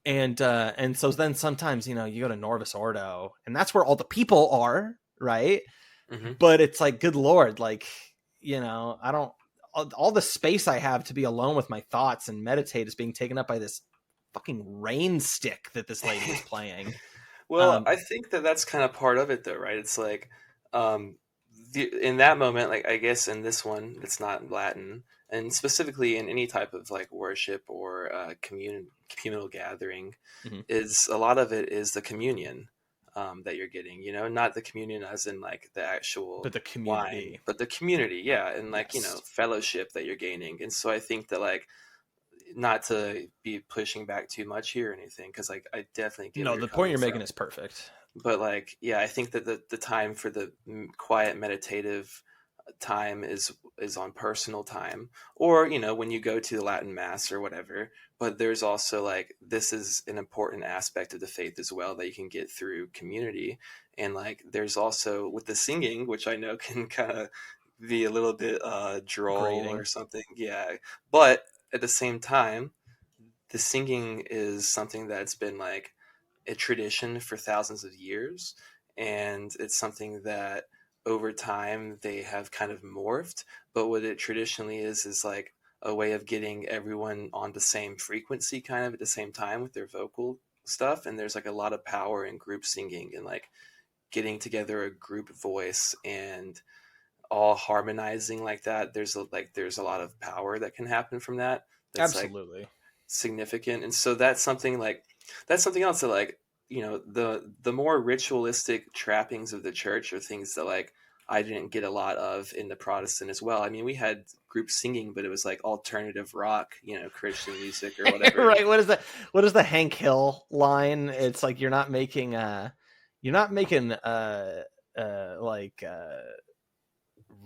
And so then sometimes, you go to Norvis Ordo, and that's where all the people are, right? Mm-hmm. But it's like, good Lord, like, I don't, all the space I have to be alone with my thoughts and meditate is being taken up by this fucking rain stick that this lady is playing. Well, I think that that's kind of part of it, though, right? It's like, in that moment, like I guess in this one, it's not Latin, and specifically in any type of like worship or communal gathering, Mhm. is a lot of it is the communion that you're getting. Not the communion as in like the actual But the community, wine, but the community, yeah, and like yes. fellowship that you're gaining. And so I think that like, not to be pushing back too much here or anything, because like I definitely get No, where you're the point coming you're from. making is perfect. But like, yeah, I think that the time for the quiet meditative time is on personal time, or when you go to the Latin mass or whatever. But there's also like, this is an important aspect of the faith as well that you can get through community. And like, there's also with the singing, which I know can kind of be a little bit droll Grating. or something, yeah, but at the same time, the singing is something that's been like a tradition for thousands of years, and it's something that over time they have kind of morphed. But what it traditionally is like a way of getting everyone on the same frequency kind of at the same time with their vocal stuff. And there's like a lot of power in group singing and like getting together a group voice and all harmonizing like that. There's a lot of power that can happen from that, that's like Absolutely. significant. And so that's something else that like, the more ritualistic trappings of the church are things that like I didn't get a lot of in the Protestant as well. I mean, we had group singing, but it was like alternative rock, Christian music or whatever. Right. What is the Hank Hill line? It's like, you're not making like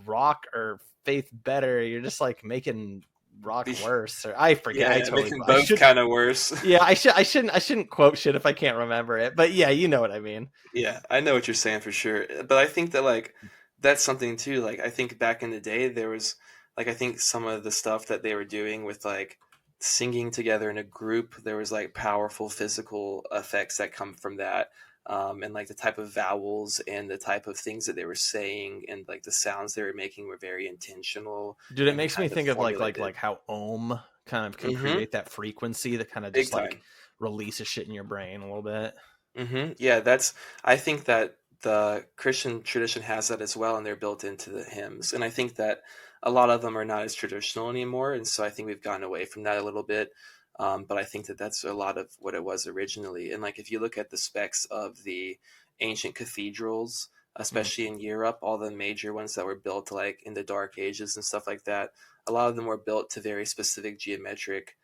rock or faith better, you're just like making rock worse, or I forget. Yeah, making both kind of worse. Yeah, I shouldn't quote shit if I can't remember it, but yeah, you know what I mean. Yeah, I know what you're saying for sure. But I think that like, that's something too. Like, I think back in the day there was like, I think some of the stuff that they were doing with like singing together in a group, there was like powerful physical effects that come from that. And like the type of vowels and the type of things that they were saying and like the sounds they were making were very intentional. Dude, it And makes me kind of think of formulated. like how ohm kind of can Mm-hmm. create that frequency that kind of Big just like time. releases shit in your brain a little bit. Mm-hmm. Yeah, I think that the Christian tradition has that as well, and they're built into the hymns. And I think that a lot of them are not as traditional anymore, and so I think we've gotten away from that a little bit. But I think that that's a lot of what it was originally. And like, if you look at the specs of the ancient cathedrals, especially in Europe, all the major ones that were built like in the Dark Ages and stuff like that, a lot of them were built to very specific geometric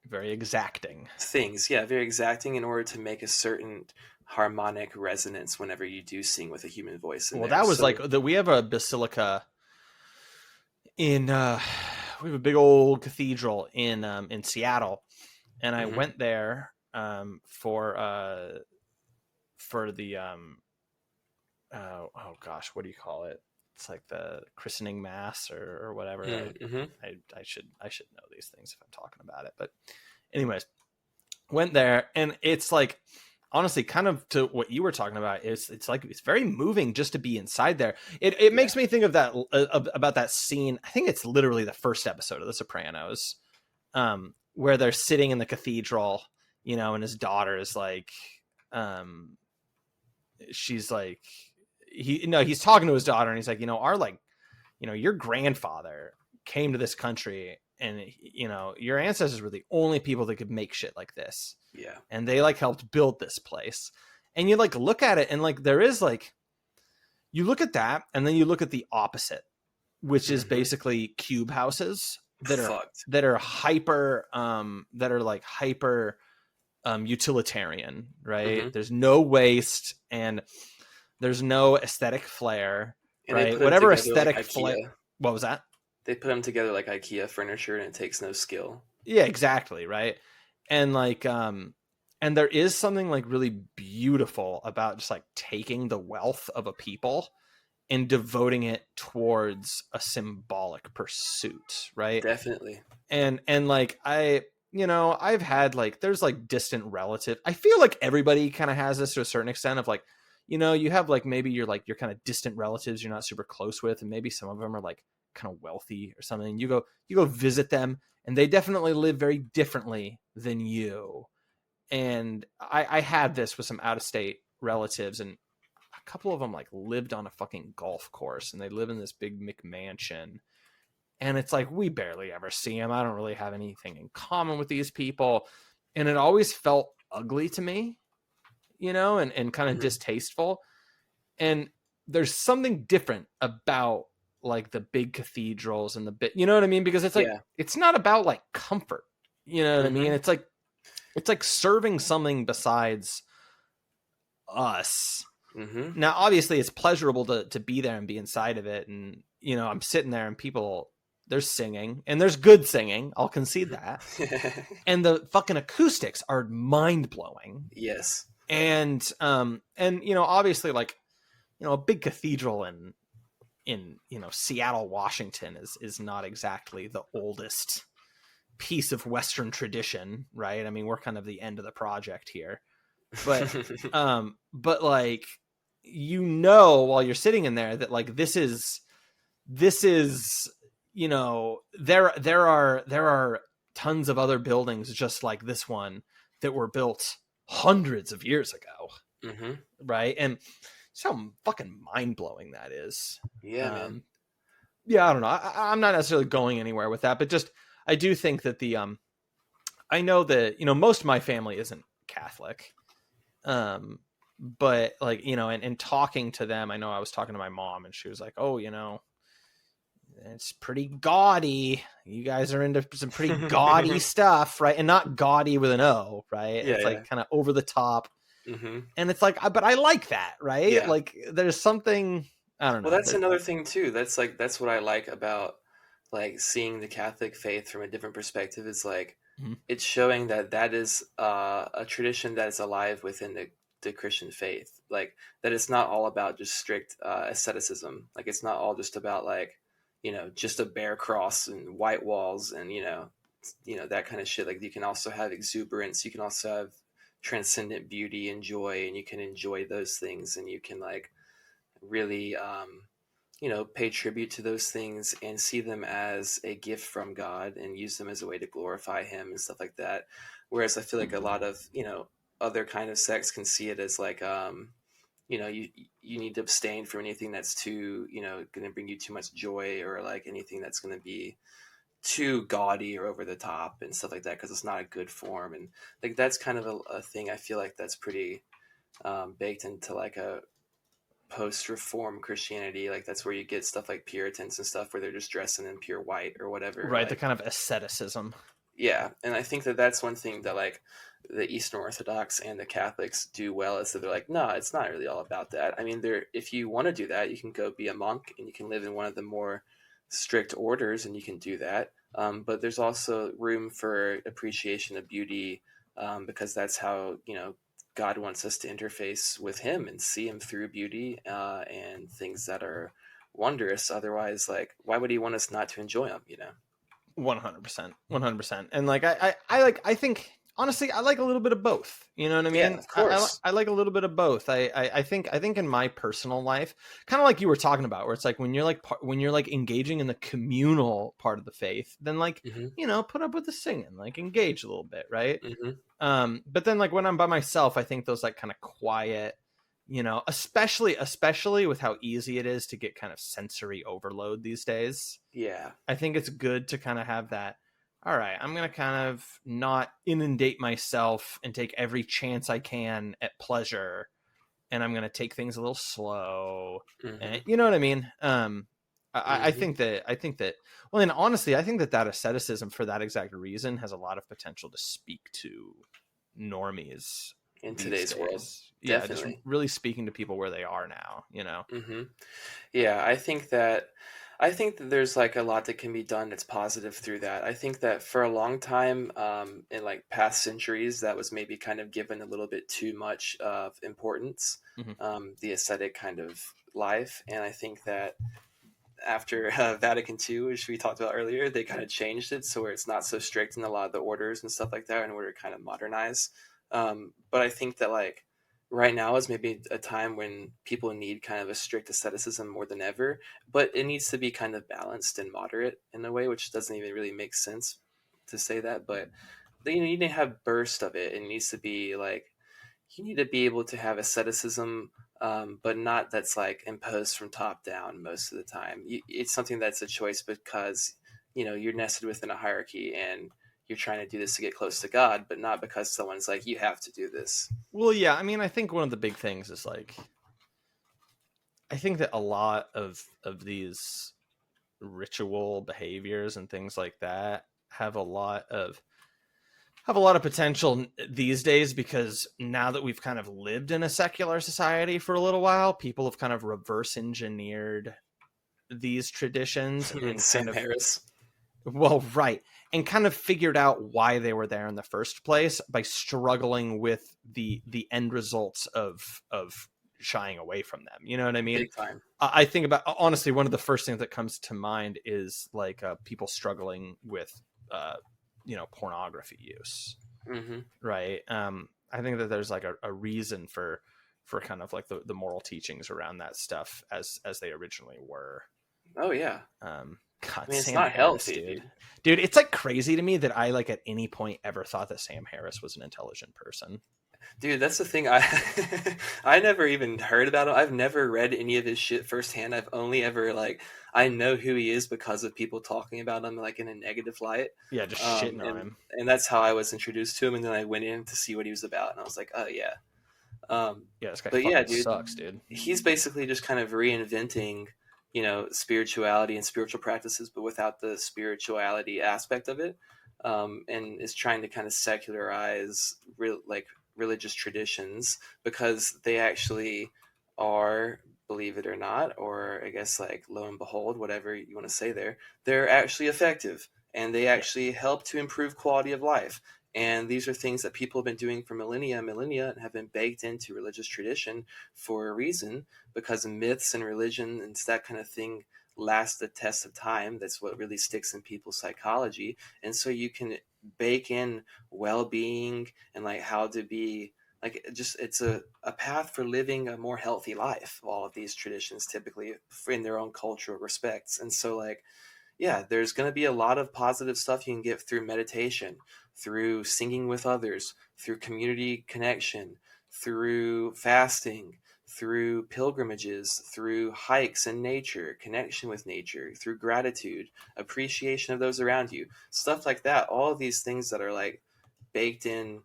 Very exacting things. Yeah, very exacting in order to make a certain harmonic resonance whenever you do sing with a human voice in well there. that was So, like we have a basilica in we have a big old cathedral in Seattle, and I Mhm. went there for the oh gosh, what do you call it? It's like the christening mass or whatever. Mm-hmm. I should know these things if I'm talking about it. But anyways, went there, and it's like, honestly, kind of to what you were talking about, it's like it's very moving just to be inside there. It makes me think of that about that scene. I think it's literally the first episode of The Sopranos, where they're sitting in the cathedral, and his daughter is like, she's like, he's talking to his daughter, and he's like, your grandfather came to this country, and your ancestors were the only people that could make shit like this. Yeah. And they like helped build this place. And you like look at it, and like there is like, you look at that, and then you look at the opposite, which is basically cube houses that are hyper utilitarian, right? There's no waste, and there's no aesthetic flair, And right? Whatever aesthetic like flair. What was that? They put them together like IKEA furniture, and it takes no skill. Yeah, exactly, right? And like and there is something like really beautiful about just like taking the wealth of a people and devoting it towards a symbolic pursuit, right? Definitely. And like you know, I've had like, there's like distant relative. I feel like everybody kind of has this to a certain extent of like, you know, you have like, maybe you're like, your kind of distant relatives you're not super close with. And maybe some of them are like kind of wealthy or something. You go visit them and they definitely live very differently than you. And I had this with some out of state relatives, and a couple of them like lived on a fucking golf course and they live in this big McMansion. And it's like, we barely ever see them. I don't really have anything in common with these people. And it always felt ugly to me, you know, and kind of distasteful. And there's something different about like the big cathedrals and the bit, you know what I mean? Because it's like, it's not about like comfort, you know what I mean? It's like serving something besides us. Now, obviously it's pleasurable to be there and be inside of it. And, you know, I'm sitting there and people, there's singing and there's good singing. I'll concede that. And the fucking acoustics are mind blowing. Yes. And, you know, obviously like, you know, a big cathedral in, you know, Seattle, Washington is not exactly the oldest piece of Western tradition, right? I mean, we're kind of the end of the project here, but like, you know, while you're sitting in there that like, this is, you know, there are tons of other buildings just like this one that were built hundreds of years ago. Right. And so fucking mind blowing that is. Yeah, man. Yeah. I don't know. I'm not necessarily going anywhere with that, but just, I do think that I know that, you know, most of my family isn't Catholic. But like, you know, and talking to them, I know I was talking to my mom and she was like, oh, you know, it's pretty gaudy. You guys are into some pretty gaudy stuff, right? And not gaudy with an O, right? Yeah, it's like kind of over the top. And it's like, but I like that, right? Yeah. Like there's something, I don't know. Well, that's another thing too. That's what I like about like seeing the Catholic faith from a different perspective. Is like, it's showing that is a tradition that is alive within the Christian faith. Like that it's not all about just strict asceticism. Like it's not all just about like, you know, just a bare cross and white walls and, you know, that kind of shit. Like you can also have exuberance. You can also have transcendent beauty and joy, and you can enjoy those things, and you can like really, you know, pay tribute to those things and see them as a gift from God and use them as a way to glorify him and stuff like that. Whereas I feel like a lot of, you know, other kind of sects can see it as like, you know, you need to abstain from anything that's too, you know, going to bring you too much joy, or like anything that's going to be too gaudy or over the top and stuff like that, because it's not a good form. And like that's kind of a thing I feel like that's pretty baked into like a post-reform Christianity. Like that's where you get stuff like Puritans and stuff where they're just dressing in pure white or whatever, right? Like, The kind of asceticism. Yeah, and I think that that's one thing that like the Eastern Orthodox and the Catholics do well, is that they're like, no, it's not really all about that. I mean, if you want to do that, you can go be a monk and you can live in one of the more strict orders, and you can do that. But there's also room for appreciation of beauty, because that's how, you know, God wants us to interface with him and see him through beauty and things that are wondrous. Otherwise, like, why would he want us not to enjoy them, you know? 100%. And like, I think honestly, I like a little bit of both. You know what I mean? Yeah, of course. I like a little bit of both. I think in my personal life, kind of like you were talking about, where it's like when you're like engaging in the communal part of the faith, then like, you know, put up with the singing, like engage a little bit, right? But then like when I'm by myself, I think those like kind of quiet, you know, especially with how easy it is to get kind of sensory overload these days. Yeah. I think it's good to kind of have that. All right, I'm going to kind of not inundate myself and take every chance I can at pleasure. And I'm going to take things a little slow. And, you know what I mean? I think that, well, and honestly, I think that asceticism for that exact reason has a lot of potential to speak to normies in today's world. Yeah, Definitely. just really speaking to people where they are now, you know? Yeah, I think that there's like a lot that can be done that's positive through that. I think that for a long time, in like past centuries, that was maybe kind of given a little bit too much of importance, the ascetic kind of life. And I think that after Vatican II, which we talked about earlier, they kind of changed it so where it's not so strict in a lot of the orders and stuff like that in order to kind of modernize. But I think that like right now is maybe a time when people need kind of a strict asceticism more than ever, but it needs to be kind of balanced and moderate in a way, which doesn't even really make sense to say that. But you know, you need to have burst of it. It needs to be like you need to be able to have asceticism, but not that's like imposed from top down most of the time. It's something that's a choice because you know you're nested within a hierarchy and you're trying to do this to get close to God, but not because someone's like you have to do this. Well, yeah, I mean, I think one of the big things is like, I think that a lot of these ritual behaviors and things like that have a lot of potential these days, because now that we've kind of lived in a secular society for a little while, people have kind of reverse engineered these traditions and Sam kind of, Harris. well, right, and kind of figured out why they were there in the first place by struggling with the end results of shying away from them. You know what I mean? Big time. I think about, honestly, one of the first things that comes to mind is like people struggling with pornography use. Mm-hmm. Right. I think that there's like a reason for kind of like the moral teachings around that stuff as they originally were. Oh yeah. God, I mean, it's Sam not Harris, healthy, dude. It's like crazy to me that I like at any point ever thought that Sam Harris was an intelligent person. Dude, that's the thing. I never even heard about him. I've never read any of his shit firsthand. I've only ever I know who he is because of people talking about him like in a negative light. Yeah, just shitting on him. And that's how I was introduced to him. And then I went in to see what he was about, and I was like, oh yeah. Yeah, this guy but fucking yeah, dude, sucks, dude. He's basically just kind of reinventing, spirituality and spiritual practices, but without the spirituality aspect of it, and is trying to kind of secularize religious traditions because they actually are, believe it or not, or I guess like lo and behold, whatever you want to say there, they're actually effective and they actually help to improve quality of life. And these are things that people have been doing for millennia and have been baked into religious tradition for a reason, because myths and religion and that kind of thing last the test of time. That's what really sticks in people's psychology. And so you can bake in well-being and like how to be like, just it's a path for living a more healthy life, all of these traditions typically in their own cultural respects. And so like, yeah, there's going to be a lot of positive stuff you can get through meditation, through singing with others, through community connection, through fasting, through pilgrimages, through hikes in nature, connection with nature, through gratitude, appreciation of those around you, stuff like that. All of these things that are like baked in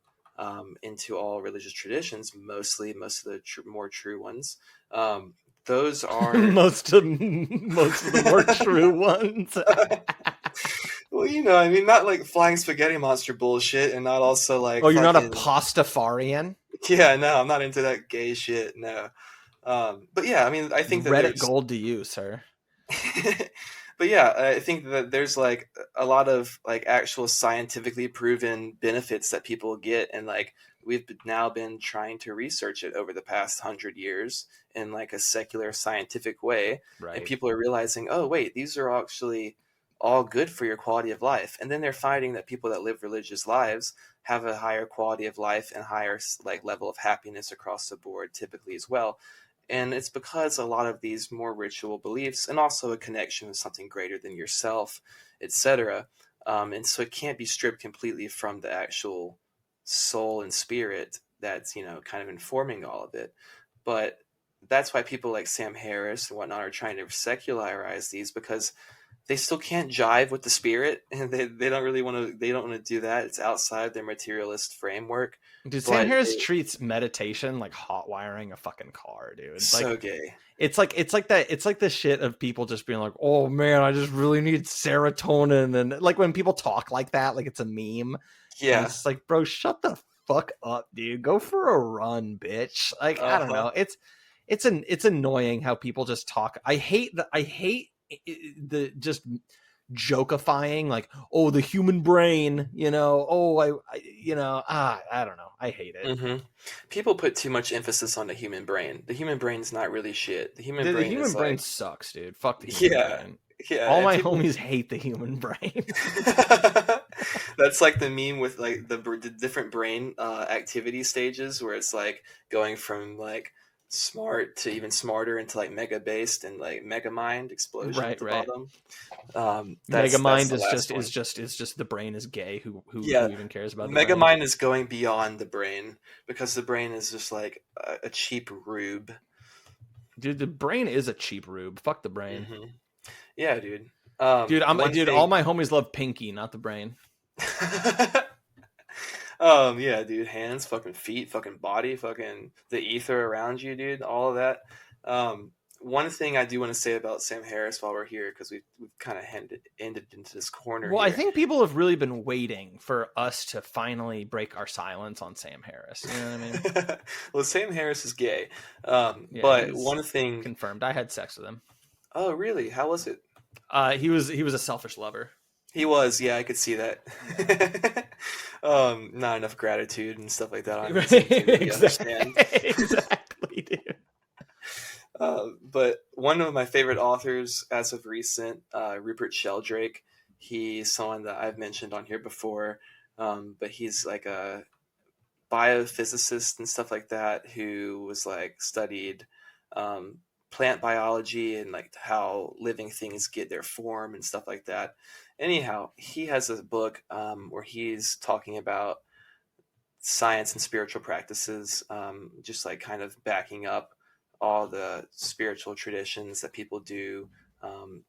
into all religious traditions, most of the more true ones. Those are most of the more true ones. Well, I mean, not like flying spaghetti monster bullshit, and not also like. Oh, you're not a Pastafarian? Yeah, no, I'm not into that gay shit. No, but yeah, I mean, I think that Reddit gold to you, sir. But yeah, I think that there's like a lot of like actual scientifically proven benefits that people get, and like we've now been trying to research it over the past 100 years in like a secular scientific way, right? And people are realizing, oh wait, these are actually all good for your quality of life. And then they're finding that people that live religious lives have a higher quality of life and higher like level of happiness across the board typically as well. And it's because a lot of these more ritual beliefs and also a connection with something greater than yourself, etc. And so it can't be stripped completely from the actual soul and spirit that's, kind of informing all of it. But that's why people like Sam Harris and whatnot are trying to secularize these, because they still can't jive with the spirit, and they don't really want to. They don't want to do that. It's outside their materialist framework. Dude, Sam Harris treats meditation like hot wiring a fucking car, dude. So like, gay. It's like that. It's like the shit of people just being like, "Oh man, I just really need serotonin," and like when people talk like that, like it's a meme. Yeah, it's like, bro, shut the fuck up, dude. Go for a run, bitch. Like I don't know. It's annoying how people just talk. I hate the just jokeifying, like, oh, the human brain, you know, oh, I don't know. I hate it. Mm-hmm. People put too much emphasis on the human brain. The human brain's not really shit. The human The brain human is brain like, sucks, dude. Fuck the human yeah, brain. yeah. All And my people, homies hate the human brain. that's like the meme with like the different brain activity stages, where it's like going from like smart to even smarter into like mega based and like mega mind explosion at Right, the right. bottom. That's Megamind the is last just one. the brain is gay. Who Yeah, even cares about the brain? Megamind is going beyond the brain because the brain is just like a cheap rube. Dude, the brain is a cheap rube. Fuck the brain. Hmm. Yeah, dude. One Dude, all thing. my homies love Pinky, not the brain. Yeah, dude. Hands, fucking feet, fucking body, fucking the ether around you, dude. All of that. One thing I do want to say about Sam Harris while we're here, because we've kind of ended into this corner Well, I here. think people have really been waiting for us to finally break our silence on Sam Harris. You know what I mean? Well, Sam Harris is gay. Yeah, But he's one thing. confirmed. I had sex with him. Oh, really? How was it? He was a selfish lover. He was, yeah, I could see that. Not enough gratitude and stuff like that on his end to really understand. Exactly, dude. But one of my favorite authors as of recent, Rupert Sheldrake, he's someone that I've mentioned on here before, but he's like a biophysicist and stuff like that who was like studied plant biology and like how living things get their form and stuff like that. Anyhow, he has a book where he's talking about science and spiritual practices, just like kind of backing up all the spiritual traditions that people do,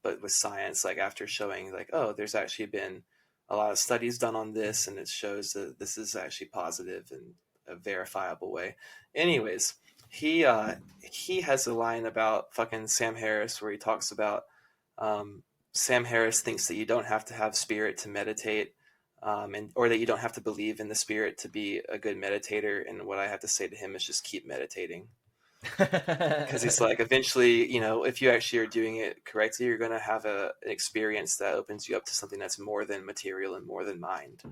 but with science, like after showing like, oh, there's actually been a lot of studies done on this, and it shows that this is actually positive and a verifiable way. Anyways, he has a line about fucking Sam Harris where he talks about Sam Harris thinks that you don't have to have spirit to meditate, and or that you don't have to believe in the spirit to be a good meditator. And what I have to say to him is just keep meditating. Because he's like, eventually, if you actually are doing it correctly, you're going to have an experience that opens you up to something that's more than material and more than mind.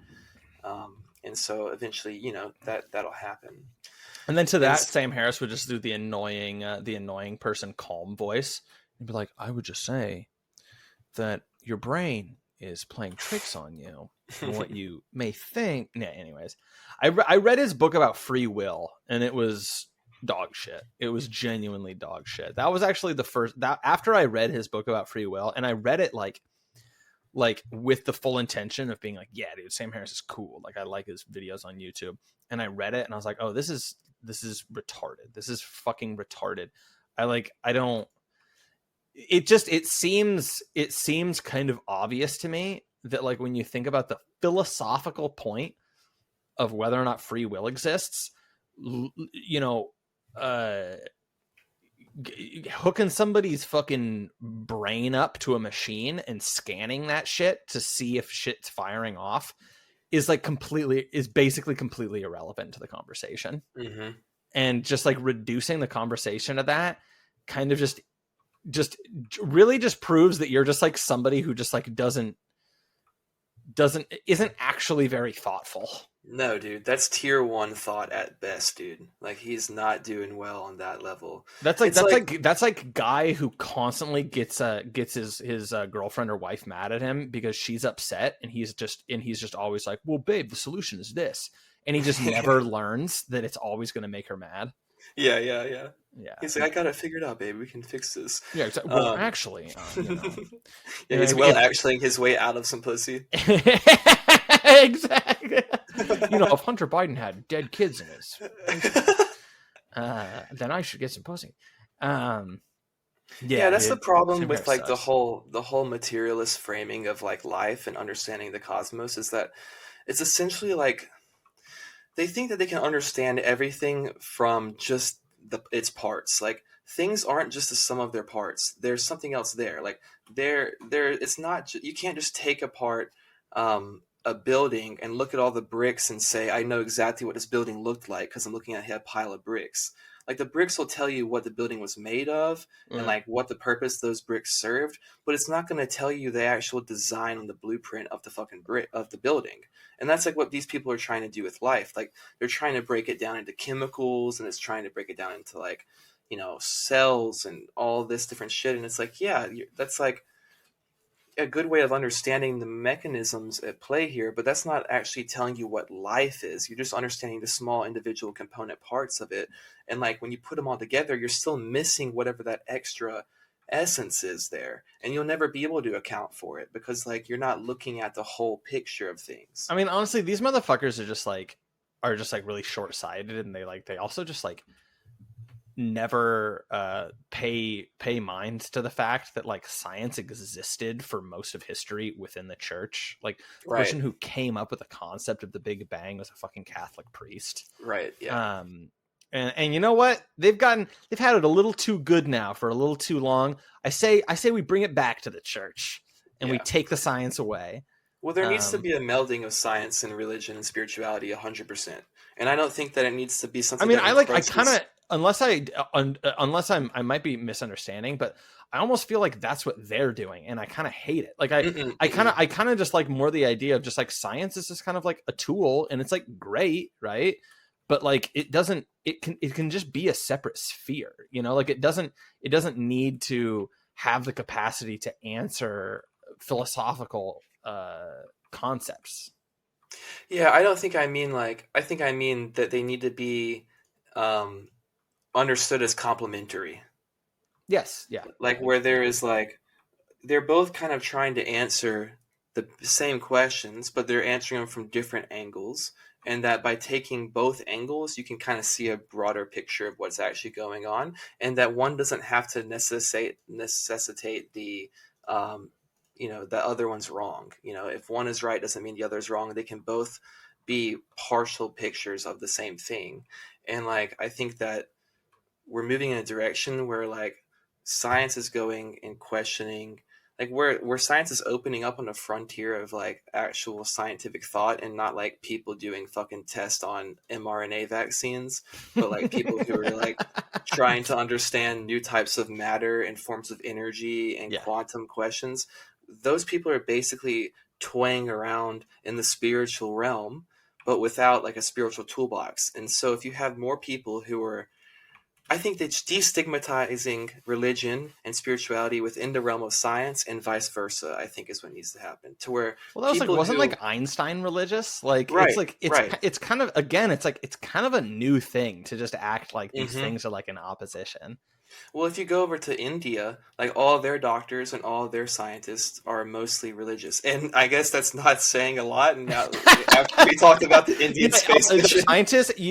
And so eventually, that'll happen. And then to that, Sam Harris would just do the annoying person calm voice and be like, I would just say that your brain is playing tricks on you and what you may think. Yeah, anyways, I read his book about free will, and it was dog shit. It was genuinely dog shit. That was actually the first that after I read his book about free will, and I read it like with the full intention of being like, yeah, dude, Sam Harris is cool. Like, I like his videos on YouTube. And I read it and I was like, oh, this is retarded. This is fucking retarded. It seems kind of obvious to me that, like, when you think about the philosophical point of whether or not free will exists, hooking somebody's fucking brain up to a machine and scanning that shit to see if shit's firing off is basically completely irrelevant to the conversation. Mm-hmm. And just like reducing the conversation to that kind of just really just proves that you're just like somebody who just like isn't actually very thoughtful. No, dude, that's tier 1 thought at best, dude. Like, he's not doing well on that level. That's like guy who constantly gets his girlfriend or wife mad at him because she's upset, and he's just always like, well, babe, the solution is this, and he just never learns that it's always going to make her mad. Yeah. He's like, I got it figured out, babe. We can fix this. Yeah, exactly. Well, actually, yeah, he's actuallying his way out of some pussy. Exactly. If Hunter Biden had dead kids in his, then I should get some pussy. Yeah, that's the problem with like sucks. the whole materialist framing of like life and understanding the cosmos, is that it's essentially like they think that they can understand everything from just its parts. Like, things aren't just the sum of their parts. There's something else there. Like, it's not. You can't just take apart a building and look at all the bricks and say, I know exactly what this building looked like because I'm looking at a pile of bricks. Like the bricks will tell you what the building was made of and like what the purpose those bricks served, but it's not going to tell you the actual design on the blueprint of the fucking brick of the building. And that's like what these people are trying to do with life. Like they're trying to break it down into chemicals, and it's trying to break it down into like, cells and all this different shit. And it's like, yeah, that's like a good way of understanding the mechanisms at play here, but that's not actually telling you what life is. You're just understanding the small individual component parts of it. And like when you put them all together, you're still missing whatever that extra essence is there. And you'll never be able to account for it because like you're not looking at the whole picture of things. I mean, honestly, these motherfuckers are just like really short-sighted, and they also just like never pay mind to the fact that like science existed for most of history within the church. Like the person who came up with the concept of the Big Bang was a fucking Catholic priest. Right. Yeah. And you know what? They've had it a little too good now for a little too long. I say we bring it back to the church and we take the science away. Well, there needs to be a melding of science and religion and spirituality 100%. And I don't think that it needs to be something. I mean, unless I might be misunderstanding, but I almost feel like that's what they're doing, and I kind of hate it. Like I kind of just like more the idea of just like science is just kind of like a tool, and it's like great, right? But like it can just be a separate sphere, like it doesn't need to have the capacity to answer philosophical concepts. Yeah, I don't think I mean like, I think I mean that they need to be understood as complementary. Yes, yeah. Like where there is like, they're both kind of trying to answer the same questions, but they're answering them from different angles. And that by taking both angles, you can kind of see a broader picture of what's actually going on. And that one doesn't have to necessitate the, the other one's wrong. If one is right, doesn't mean the other is wrong. They can both be partial pictures of the same thing. And like, I think that we're moving in a direction where like science is going and questioning, like where science is opening up on a frontier of like actual scientific thought, and not like people doing fucking tests on mRNA vaccines, but like people who are like trying to understand new types of matter and forms of energy and quantum questions. Those people are basically toying around in the spiritual realm, but without like a spiritual toolbox. And so if you have more people who are, I think that destigmatizing religion and spirituality within the realm of science and vice versa, I think is what needs to happen. To where wasn't like Einstein religious? Like it's kind of, again, it's kind of a new thing to just act like these things are like in opposition. Well, if you go over to India, like all their doctors and all their scientists are mostly religious, and I guess that's not saying a lot. And now, after we talked about the Indian space mission,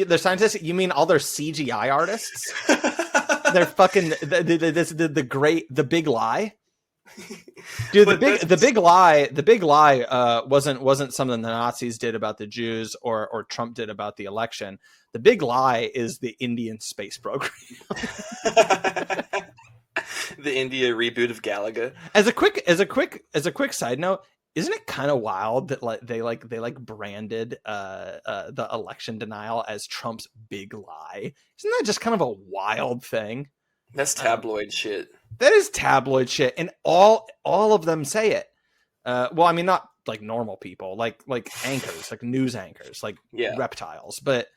the scientists, you mean all their CGI artists? They're fucking the big lie. Dude, the big lie wasn't something the Nazis did about the Jews or Trump did about the election. The big lie is the Indian space program. The India reboot of Galaga. As a quick side note, isn't it kind of wild that they branded the election denial as Trump's big lie? Isn't that just kind of a wild thing? That's tabloid shit. That is tabloid shit, and all of them say it. Well, I mean, not like normal people, like anchors, like news anchors, like reptiles. But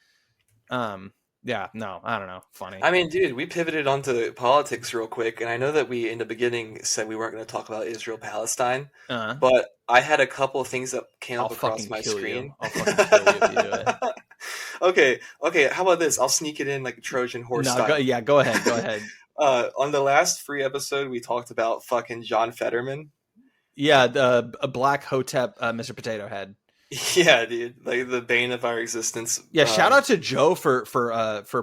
yeah, no, I don't know. Funny. I mean, dude, we pivoted onto politics real quick, and I know that we in the beginning said we weren't going to talk about Israel-Palestine, but I had a couple of things that came up across my screen. I'll fucking kill you if you do it. Okay. How about this? I'll sneak it in like a Trojan horse style. Go ahead. On the last free episode, we talked about fucking John Fetterman. Yeah, a black Hotep, Mr. Potato Head. Yeah, dude, like the bane of our existence. Yeah, shout out to Joe for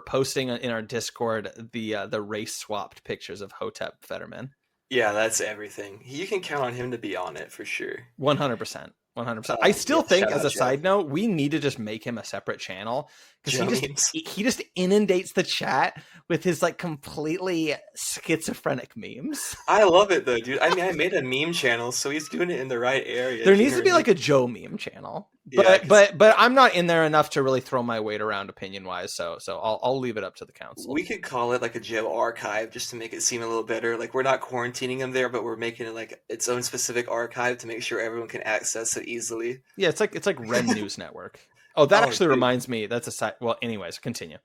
posting in our Discord the race swapped pictures of Hotep Fetterman. Yeah, that's everything. You can count on him to be on it for sure. 100%. 100%. I still think, shout as out a Joe. side note, we need to just make him a separate channel because Joe memes. he just inundates the chat with his like completely schizophrenic memes. I love it though, dude. I mean, I made a meme channel, so he's doing it in the right area. There needs to be like a Joe meme channel, but Yeah, but I'm not in there enough to really throw my weight around opinion wise. So I'll leave it up to the council. we could call it like a Joe archive just to make it seem a little better. Like we're not quarantining him there, but we're making it like its own specific archive to make sure everyone can access it easily. Yeah, it's like Red News Network. Oh, that actually dude. reminds me. That's a side. Well, anyways, continue.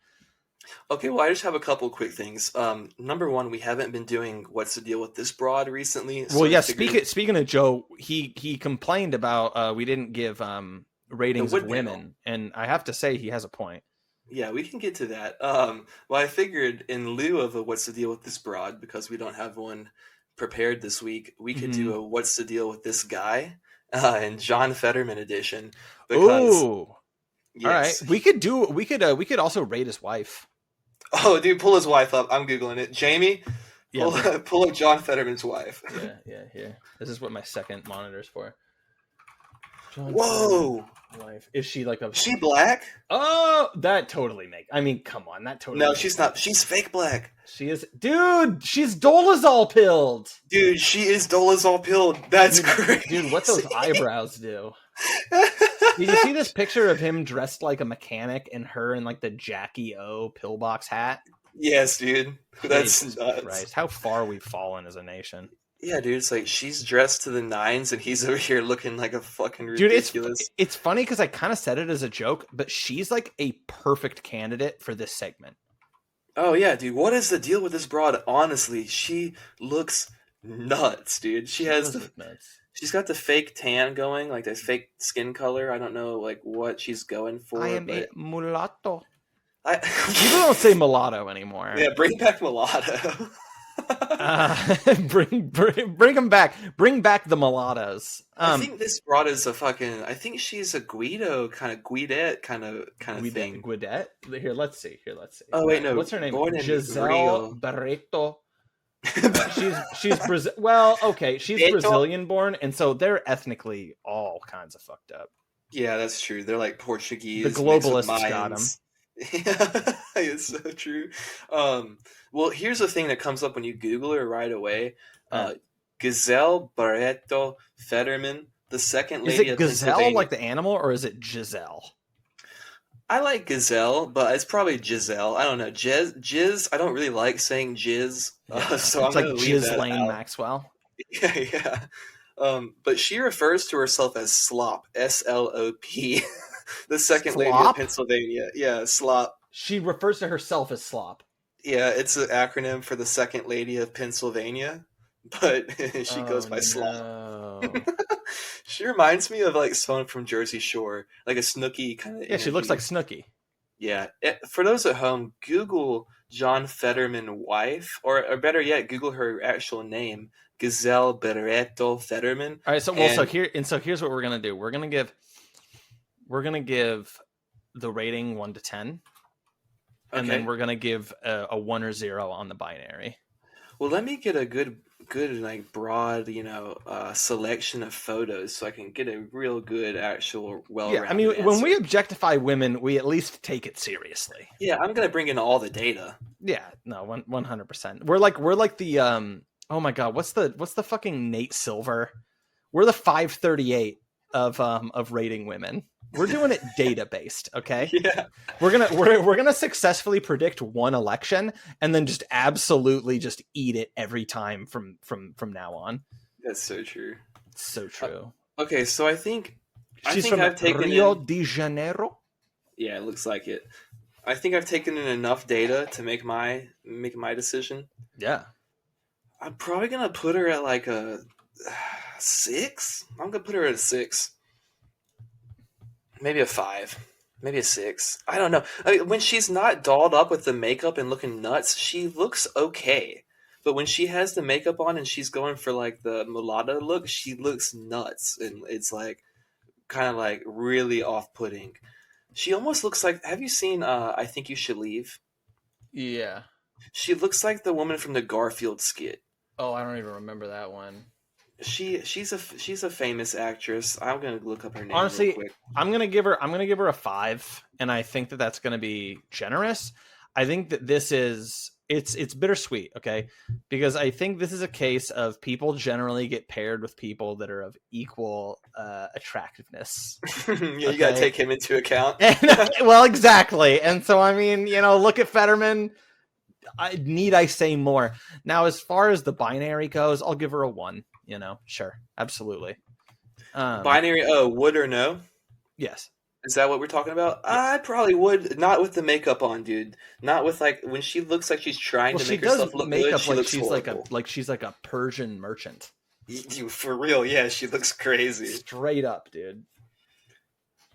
Okay, well, I just have a couple quick things. Number one, we haven't been doing what's the deal with this broad recently. So Well, yeah. I figured Speaking of Joe, he complained about we didn't give ratings of wood women, panel. and I have to say he has a point. Yeah, we can get to that. Well, I figured in lieu of a what's the deal with this broad, because we don't have one prepared this week, we could do a what's the deal with this guy in John Fetterman edition. Because Ooh, yes. all right. We could also rate his wife. Oh, dude, pull his wife up. I'm googling it. Jamie, Yeah, pull up John Fetterman's wife. yeah. Here, this is what my second monitor's for. John Whoa, Fetterman's wife. Is she like a? is she black? Oh, that totally makes. I mean, come on, that totally. No, makes she's sense. not. She's fake black. She is, dude. She's dolazol pilled. Dude, she is dolazol pilled. That's crazy. Dude, what those eyebrows do? Did you see this picture of him dressed like a mechanic and her in like the Jackie O pillbox hat? Yes, dude. That's Jesus nuts. Christ, how far we've fallen as a nation. Yeah, dude. It's like she's dressed to the nines, and he's over here looking like a fucking Dude, ridiculous. it's funny because I kind of said it as a joke, but she's like a perfect candidate for this segment. Oh yeah, dude. What is the deal with this broad? Honestly, she looks nuts, dude. She has does look nuts. She's got the fake tan going, like the fake skin color. I don't know, like what she's going for. I am a but mulatto. People People don't say mulatto anymore. Yeah, bring back mulatto. Bring them back. Bring back the mulattoes. I think this broad is a fucking. I think she's a Guido kind of Guidette kind of thing. Guidette. Here, let's see. Oh wait, no. What's her name? Born in Giselle Rio. Barreto. She's Brazil. Well, okay, she's Beto. Brazilian born, and so they're ethnically all kinds of fucked up. Yeah, that's true. They're like Portuguese. The globalists got them. Yeah, it's so true. Well, here's the thing that comes up when you Google her right away. Gazelle Barreto Fetterman, the second Is lady it of gazelle Pennsylvania. like the animal, or is it Giselle? I like Gazelle, but it's probably Giselle. I don't know. Jiz. I don't really like saying Jiz, so I'm It's like gonna leave that Ghislaine out. Maxwell. Yeah. But she refers to herself as Slop, S-L-O-P, the second lady of Slop? Pennsylvania. Yeah, Slop. She refers to herself as slop. Yeah, it's an acronym for the second lady of Pennsylvania, but she goes by Slop. No. She reminds me of like someone from Jersey Shore, like a Snooki kind of. Yeah, she looks like Snooki. Yeah. For those at home, Google John Fetterman wife, or better yet, Google her actual name, Gazelle Barreto Fetterman. All right, so here's what we're gonna do. We're gonna give the rating 1 to 10, and then we're gonna give a 1 or 0 on the binary. Well, let me get a good like broad, selection of photos so I can get a real good actual well-rounded Yeah, I mean, when answer. we objectify women, we at least take it seriously. Yeah, I'm gonna bring in all the data. Yeah, no, 100%. We're like the oh my god, what's the fucking Nate Silver? We're the 538 of rating women. We're doing it data based, okay? Yeah. We're gonna successfully predict one election and then just absolutely just eat it every time from now on. That's so true. It's so true. Okay, so I think She's from I've taken Rio in, de Janeiro. yeah, it looks like it. I think I've taken in enough data to make my decision. Yeah. I'm probably gonna put her at like a 6. I'm gonna put her at a 6. Maybe a 5. Maybe a 6. I don't know. I mean, when she's not dolled up with the makeup and looking nuts, she looks okay. But when she has the makeup on and she's going for like the mulatto look, she looks nuts. And it's like kind of like really off-putting. She almost looks like, have you seen I Think You Should Leave? Yeah. She looks like the woman from the Garfield skit. Oh, I don't even remember that one. she's a famous actress. I'm gonna look up her name Honestly, real quick. I'm gonna give her a 5, and I think that that's gonna be generous. I think that this is it's bittersweet, okay? Because I think this is a case of people generally get paired with people that are of equal attractiveness. Yeah, you gotta take him into account. Well, exactly. And so, I mean, look at Fetterman. Need I say more? Now, as far as the binary goes, I'll give her a 1. Sure, absolutely. Binary, would or no? Yes. Is that what we're talking about? I probably would. Not with the makeup on, dude. Not with when she looks like she's trying to make herself look good. She looks horrible. She's like a Persian merchant. For real, yeah, she looks crazy. Straight up, dude.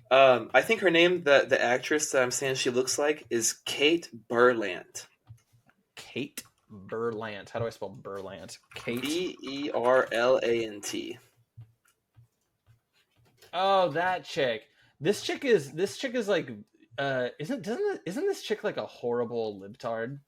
I think her name, the actress that I'm saying she looks like, is Kate Berlant. Kate Berlant. How do I spell Berlant? Kate Berlant. Oh, that chick. This chick is like isn't this chick like a horrible libtard?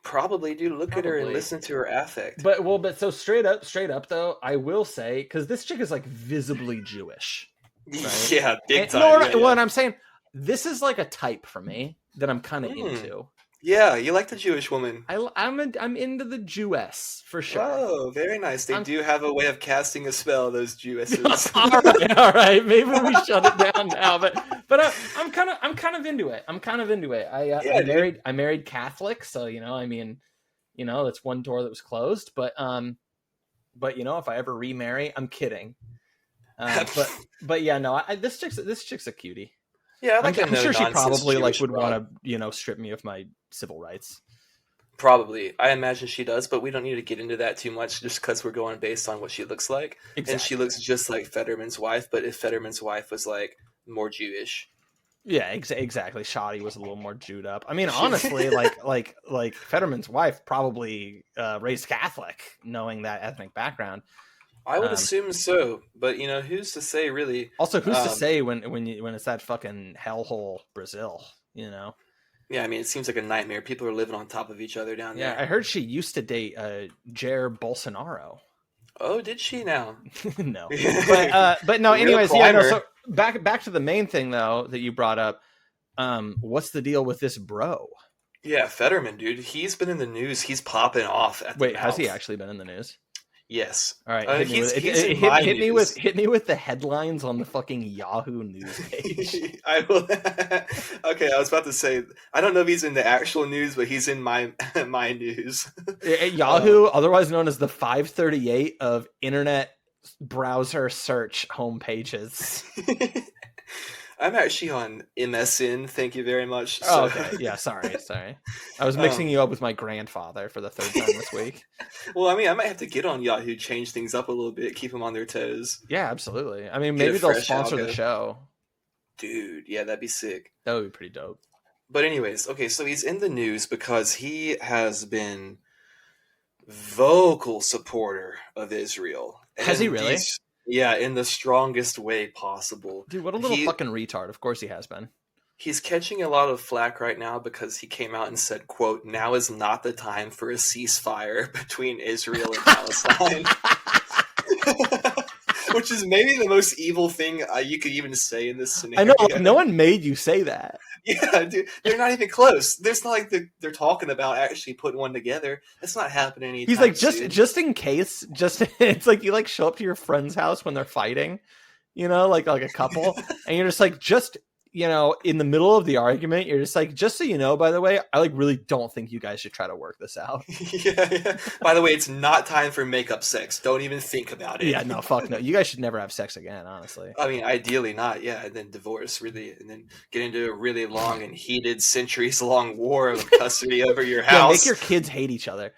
Probably, dude. Look at her and listen to her affect. But so straight up though, I will say, because this chick is like visibly Jewish. Right? Yeah, big time. Well, and I'm saying this is like a type for me that I'm kind of into. Yeah, you like the Jewish woman. I'm into the Jewess for sure. Oh, very nice. They do have a way of casting a spell, those Jewesses. all right. Maybe we shut it down now. But I'm kind of into it. I married Catholic, so that's one door that was closed. But if I ever remarry, I'm kidding. But yeah, no. This chick's a cutie. Yeah, I'm sure she probably would want to strip me of my civil rights. Probably, I imagine she does, but we don't need to get into that too much, just because we're going based on what she looks like. Exactly. And she looks just like Fetterman's wife, but if Fetterman's wife was like more Jewish, yeah, exactly. Shoddy was a little more Jewed up. I mean, honestly, like Fetterman's wife probably raised Catholic, knowing that ethnic background. I would assume so, but who's to say, really? Also, who's to say when it's that fucking hellhole Brazil? Yeah, I mean, it seems like a nightmare. People are living on top of each other down there. Yeah, I heard she used to date Jair Bolsonaro. Oh, did she now? No, but no. Anyways, yeah. No, so back to the main thing though that you brought up. What's the deal with this bro? Yeah, Fetterman, dude. He's been in the news. He's popping off. Wait, has he actually been in the news? Yes. All right. Hit me with the headlines on the fucking Yahoo news page. I will. Okay, I was about to say, I don't know if he's in the actual news, but he's in my news. Yahoo, otherwise known as the 538 of internet browser search homepages. I'm actually on MSN. Thank you very much. So. Oh, okay. Yeah, sorry. I was mixing you up with my grandfather for the third time this week. Well, I mean, I might have to get on Yahoo, change things up a little bit, keep them on their toes. Yeah, absolutely. I mean, maybe they'll sponsor the show. Dude, yeah, that'd be sick. That would be pretty dope. But anyways, okay, so he's in the news because he has been vocal supporter of Israel. Has he really? Yeah, in the strongest way possible. Dude, what a little fucking retard. Of course he has been. He's catching a lot of flack right now because he came out and said, quote, "Now is not the time for a ceasefire between Israel and Palestine." Which is maybe the most evil thing you could even say in this scenario. I know, no one made you say that. Yeah, dude, they're not even close. There's not like they're talking about actually putting one together. That's not happening anytime He's like, soon. just in case, it's like you show up to your friend's house when they're fighting, like a couple, and you're just like, in the middle of the argument, you're just like, just so you know, by the way, I really don't think you guys should try to work this out. Yeah. By the way, it's not time for makeup sex. Don't even think about it. Yeah, no, fuck no. You guys should never have sex again, honestly. I mean, ideally not, yeah. And then divorce, really, and then get into a really long and heated, centuries-long war of custody over your house. Yeah, make your kids hate each other.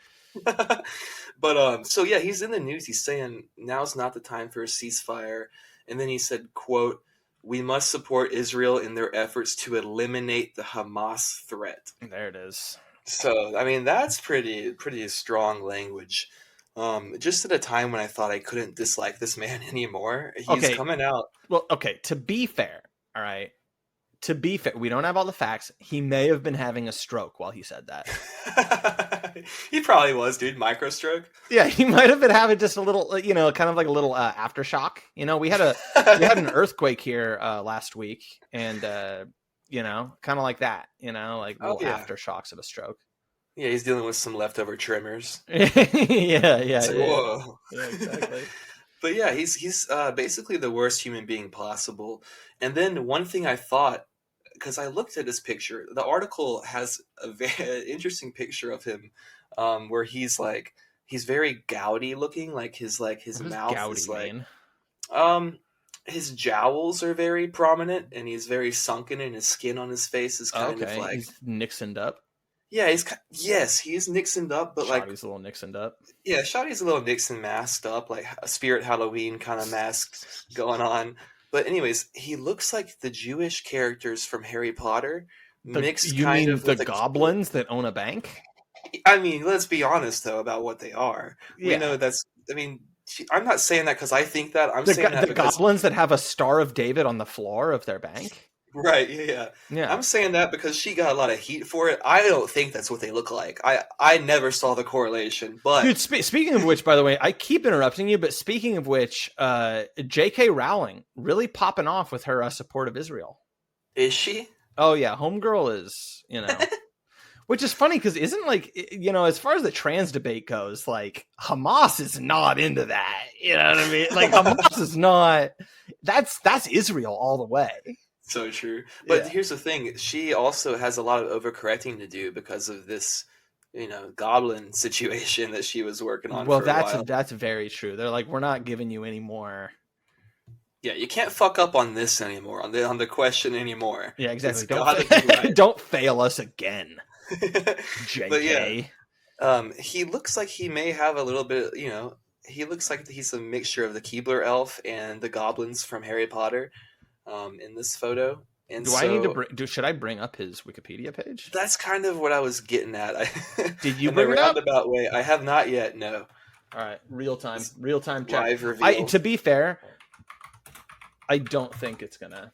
But, so yeah, he's in the news. He's saying, now's not the time for a ceasefire. And then he said, quote, "We must support Israel in their efforts to eliminate the Hamas threat." There it is. So, I mean, that's pretty strong language. Just at a time when I thought I couldn't dislike this man anymore, he's coming out. Well, okay, to be fair, all right? To be fair, we don't have all the facts. He may have been having a stroke while he said that. He probably was, dude. Microstroke. Yeah, he might have been having just a little, kind of like a little aftershock. We had an earthquake here last week, and kind of like that. Like Oh little yeah, aftershocks of a stroke. yeah. He's dealing with some leftover tremors. Yeah, It's like, yeah. whoa. Yeah, exactly. But yeah, he's basically the worst human being possible. And then one thing I thought, because I looked at his picture, the article has a very interesting picture of him, where he's very gouty looking, his What does mouth gouty is like mean? his jowls are very prominent, and he's very sunken, and his skin on his face is Oh, kind of okay, like, he's Nixoned up. yeah, yes, he is Nixoned up, but like, Shoddy's a little Nixoned up. yeah, Shotty's a little Nixon masked up, like a Spirit Halloween kind of mask going on. But anyways, he looks like the Jewish characters from Harry Potter mixed You kind mean of the with a. goblins that own a bank? I mean, let's be honest though about what they are. We Yeah. know that's. I mean, I'm not saying that because I think that. I'm The, saying that the because goblins that have a Star of David on the floor of their bank? right, yeah. Yeah. I'm saying that because she got a lot of heat for it. I don't think that's what they look like. I never saw the correlation, but Dude, speaking of which, by the way, I keep interrupting you, but speaking of which, J.K. Rowling really popping off with her support of Israel. is she? Oh, yeah. Homegirl is, which is funny because isn't as far as the trans debate goes, like Hamas is not into that. You know what I mean? Like Hamas is not, that's Israel all the way. So true. But Yeah. here's the thing. She also has a lot of overcorrecting to do because of this, goblin situation that she was working on Well, for a while. that's very true. They're like, we're not giving you any more. Yeah, you can't fuck up on this anymore, on the question anymore. Yeah, exactly. It's gotta be right. Don't fail us again, JK. But yeah, he looks like he may have a little bit, he looks like he's a mixture of the Keebler elf and the goblins from Harry Potter in this photo. And I need to should I bring up his Wikipedia page? That's kind of what I was getting at. Did you in bring a it up? roundabout way. I have not yet, no. All right, real time check. Live reveal. To be fair, I don't think it's gonna.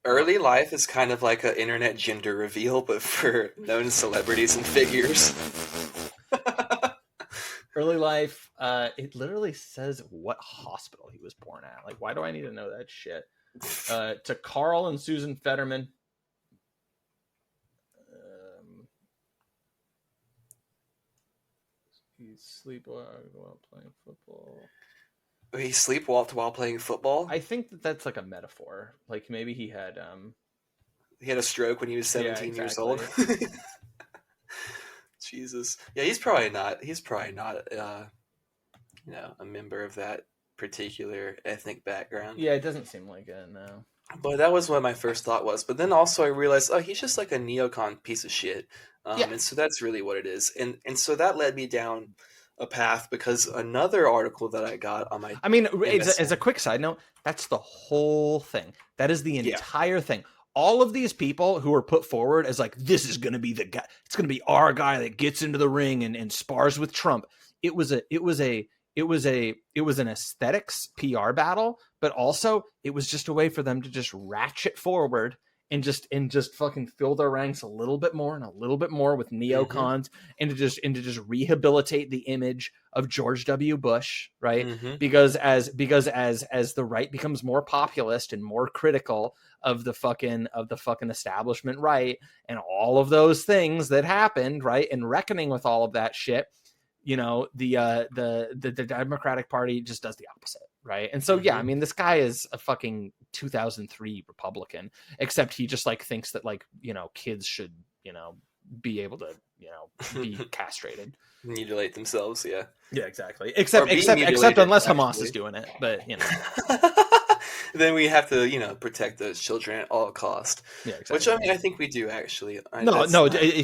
Early life is kind of like an internet gender reveal, but for known celebrities and figures. Early life, it literally says what hospital he was born at. Like, why do I need to know that shit? To Carl and Susan Fetterman. He sleepwalked while playing football. He sleepwalked while playing football? I think that's like a metaphor. Like maybe he had He had a stroke when he was 17 years old. Jesus. Yeah, he's probably not a member of that particular ethnic background. Yeah, it doesn't seem like it, no. But that was what my first thought was. But then also I realized, he's just like a neocon piece of shit. And so that's really what it is. And so that led me down a path because another article that I got on my... I mean, as a quick side note, that's the whole thing. That is the entire thing. All of these people who are put forward as like, this is going to be the guy, it's going to be our guy that gets into the ring and spars with Trump. It was an aesthetics PR battle, but also it was just a way for them to just ratchet forward and just fucking fill their ranks a little bit more and a little bit more with neocons and to just rehabilitate the image of George W. Bush, right? Because as the right becomes more populist and more critical of the fucking establishment right and all of those things that happened, right? And reckoning with all of that shit, the Democratic Party just does the opposite, right? And so yeah, I mean, this guy is a fucking 2003 Republican, except he just like thinks that like kids should be able to be castrated, mutilate themselves. Yeah, exactly. Except unless Hamas is doing it, but then we have to protect those children at all cost. Yeah, exactly. Which I mean, I think we do actually.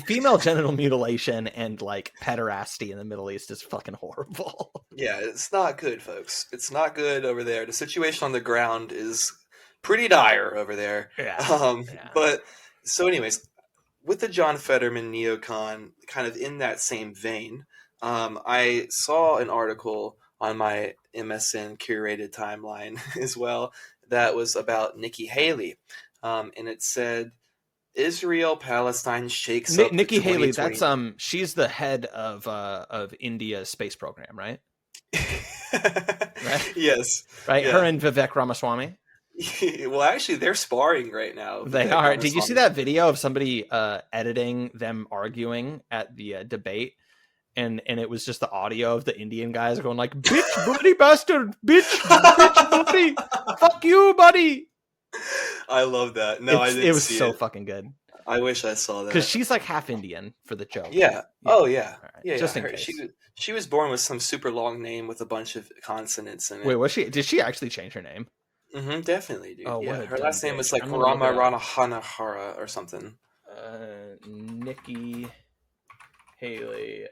Female genital mutilation and like pederasty in the Middle East is fucking horrible. Yeah, it's not good, folks. It's not good over there. The situation on the ground is pretty dire over there. Yeah. But so, anyways, with the John Fetterman neocon, kind of in that same vein, I saw an article on my MSN curated timeline as well that was about Nikki Haley, and it said Israel Palestine shakes up Nikki the Haley, 2020. that's she's the head of India's space program, right? Right? Yes. Right? Her Yeah. and Vivek Ramaswamy. Well, actually, they're sparring right now. They Vivek are. Did you see Ramaswamy. that video of somebody editing them arguing at the debate? And it was just the audio of the Indian guys going like, "Bitch, bloody bastard, bitch, buddy, fuck you, buddy." I love that. No, I didn't It was see so it. fucking good I wish I saw that. because she's like half Indian for the joke. Yeah. Oh yeah. All right. Yeah. Just Yeah. in case. She was born with some super long name with a bunch of consonants in it. Wait, was she? Did she actually change her name? Definitely, dude. Oh, yeah. what a Her dumb last name was bitch. like I'm gonna look Rama it up. Ranahanahara or something. Nikki Haley.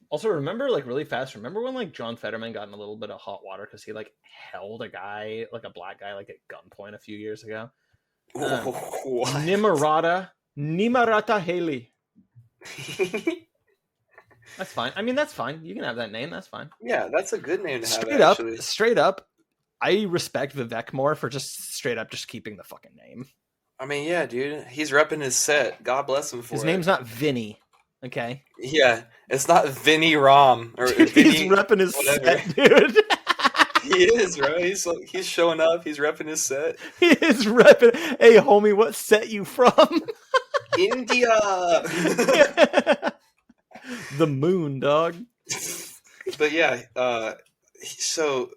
Also, remember, like, really fast, remember when, like, John Fetterman got in a little bit of hot water because he, like, held a guy, like, a black guy, like, at gunpoint a few years ago? What? Nimarata Haley. That's fine. I mean, that's fine. You can have that name. That's fine. Yeah, that's a good name to have, Straight up, I respect Vivek more for just straight up just keeping the fucking name. I mean, yeah, dude. He's repping his set. God bless him for His it. name's not Vinny. Okay? Yeah, it's not Vinny Rom or He's Vinny, repping his whatever. set, dude. He is, right? He's showing up. He's repping his set. He is repping. Hey, homie, what set you from? India. The moon, dog. But yeah, so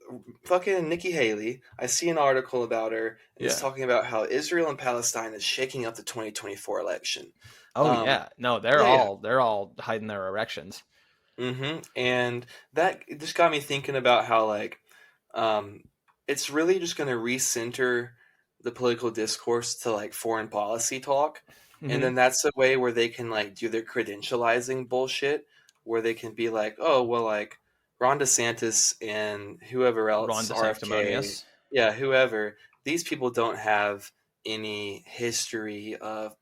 fucking Nikki Haley, I see an article about her. And It's Yeah. talking about how Israel and Palestine is shaking up the 2024 election. Oh yeah, no, they're yeah. all hiding their erections. And that just got me thinking about how like it's really just going to recenter the political discourse to like foreign policy talk. And then that's a way where they can like do their credentializing bullshit where they can be like, oh, well, like Ron DeSantis and whoever else, Ron RFK, DeSanctimonious. yeah, whoever, these people don't have any history of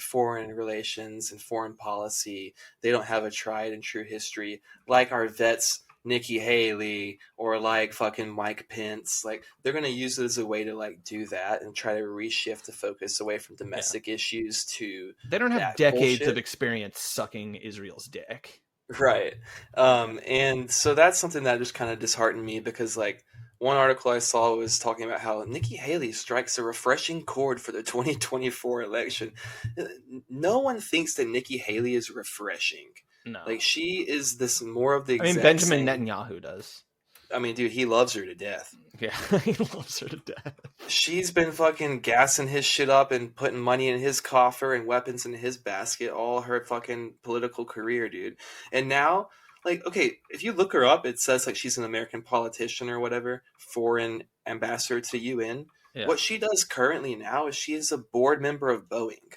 foreign relations and foreign policy. They don't have a tried and true history like our vets, Nikki Haley, or like fucking Mike Pence. Like they're gonna use it as a way to like do that and try to reshift the focus away from domestic issues to They don't have that decades bullshit. of experience sucking Israel's dick. Right. And so that's something that just kind of disheartened me because like one article I saw was talking about how Nikki Haley strikes a refreshing chord for the 2024 election. No one thinks that Nikki Haley is refreshing. No. Like she is this more of the I mean, exact Benjamin same- Netanyahu does. I mean, dude, he loves her to death. Yeah, he loves her to death. She's been fucking gassing his shit up and putting money in his coffer and weapons in his basket all her fucking political career, dude. And now, like, okay, if you look her up, it says like she's an American politician or whatever, foreign ambassador to UN. Yeah. What she does currently now is she is a board member of Boeing,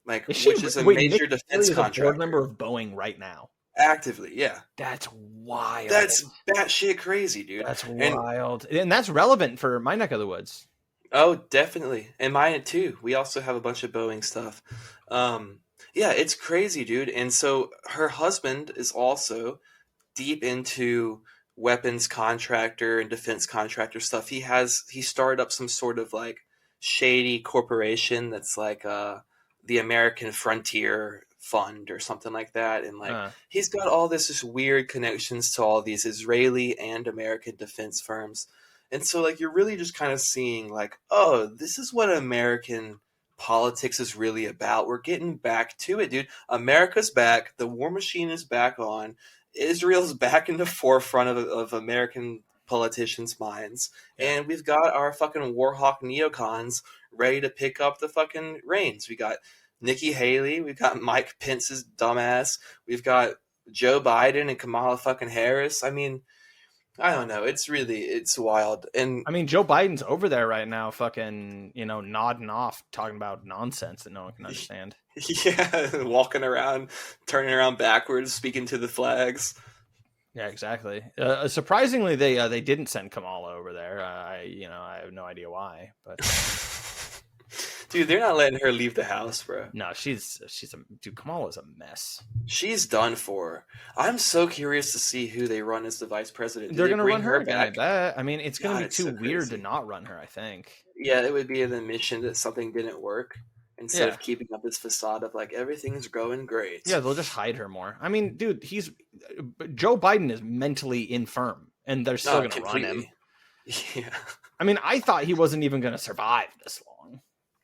like, Is she, which is a wait, major Nikki defense Haley is a contractor. board member of Boeing right now. Actively, yeah. That's wild. That's batshit crazy, dude. That's And- wild. And that's relevant for my neck of the woods. Oh, definitely. And mine too. We also have a bunch of Boeing stuff. Yeah, it's crazy, dude. And so her husband is also deep into weapons contractor and defense contractor stuff. He started up some sort of like shady corporation that's like the American Frontier Fund or something like that. And like he's got all this just weird connections to all these Israeli and American defense firms. And so, like, you're really just kind of seeing, like, oh, this is what American politics is really about. We're getting back to it, dude. America's back. The war machine is back on. Israel's back in the forefront of American politicians' minds. And we've got our fucking warhawk neocons ready to pick up the fucking reins. We got Nikki Haley. We've got Mike Pence's dumbass. We've got Joe Biden and Kamala fucking Harris. I mean, I don't know. It's wild. And I mean, Joe Biden's over there right now, fucking, nodding off, talking about nonsense that no one can understand. Yeah, walking around, turning around backwards, speaking to the flags. Yeah, exactly. Surprisingly, they didn't send Kamala over there. I have no idea why, but Dude, they're not letting her leave the house, bro. No, she's dude. Kamala's a mess. She's done for. I'm so curious to see who they run as the vice president. Do They're they gonna bring run her her again, I back? bet. I mean, it's gonna God, be it's too so weird to crazy. not run her, I think. Yeah, it would be an admission that something didn't work instead Yeah. of keeping up this facade of like everything's going great. Yeah, they'll just hide her more. I mean, dude, Joe Biden is mentally infirm, and they're still No, gonna run him. completely. Yeah. I mean, I thought he wasn't even gonna survive this long,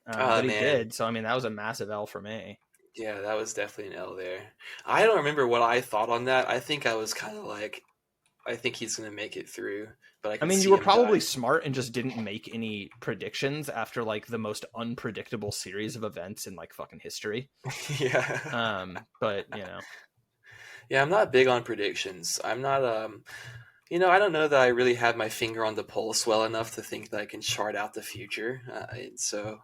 but he Man. did. So I mean, that was a massive L for me. Yeah, that was definitely an L there. I don't remember what I thought on that. I think I was kind of like, I think he's gonna make it through, but I I can mean, see you were him probably die. smart and just didn't make any predictions after like the most unpredictable series of events in like fucking history. Yeah. But you know, Yeah, I'm not big on predictions. I'm not I don't know that I really have my finger on the pulse well enough to think that I can chart out the future. And so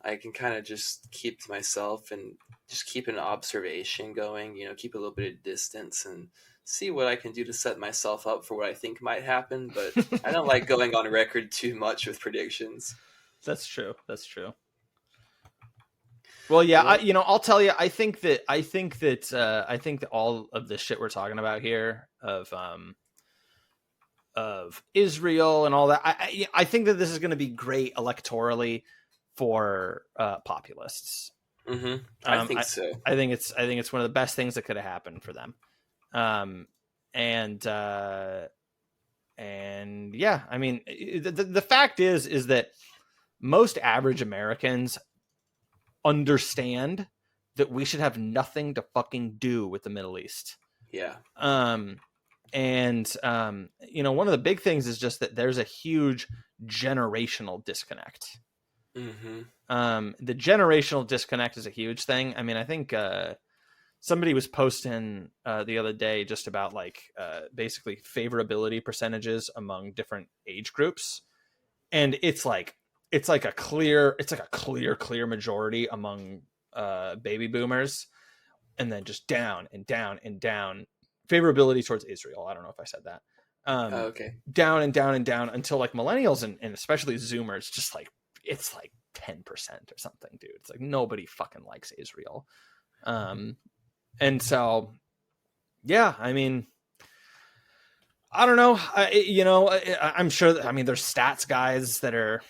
I can kind of just keep to myself and just keep an observation going, keep a little bit of distance and see what I can do to set myself up for what I think might happen. But I don't like going on record too much with predictions. that's true. That's true. Well, yeah, Well, I'll tell you. I think that all of this shit we're talking about here of Israel and all that. I think that this is going to be great electorally for populists. I think so. I think it's one of the best things that could have happened for them. And yeah, I mean, the fact is that most average Americans understand that we should have nothing to fucking do with the Middle East. Yeah. And one of the big things is just that there's a huge generational disconnect. The generational disconnect is a huge thing. I mean, I think somebody was posting the other day just about like basically favorability percentages among different age groups, and it's like a clear majority among baby boomers, and then just down and down and down favorability towards Israel. I don't know if I said that. Okay. Down and down and down until like millennials and especially Zoomers, just like it's like 10% or something, dude. It's like nobody fucking likes Israel. And so, yeah, I mean, I don't know. I'm sure that, I mean, there's stats guys that are,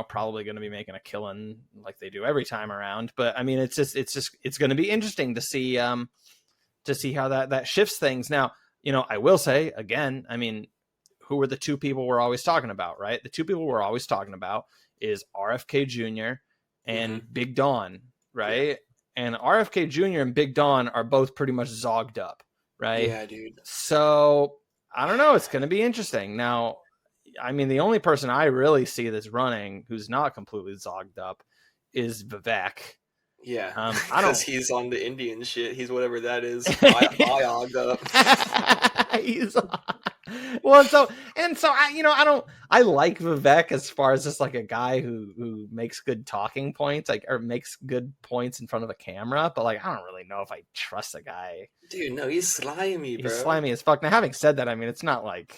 probably going to be making a killing like they do every time around. But I mean, it's going to be interesting to see how that shifts things. Now, I will say again, I mean, who were the two people we're always talking about, right? The two people we're always talking about is RFK Jr. and Big Don, right? Yeah. And RFK Jr. and Big Don are both pretty much zogged up, right? Yeah, dude. So I don't know. It's going to be interesting. Now, I mean, the only person I really see that's running who's not completely zogged up is Vivek. Yeah, because he's on the Indian shit. He's whatever that is. I ogged up. He's I like Vivek as far as just like a guy who makes good talking points, like, or makes good points in front of a camera. But like, I don't really know if I trust a guy. Dude, no, he's slimy, bro. He's slimy as fuck. Now, having said that, I mean, it's not like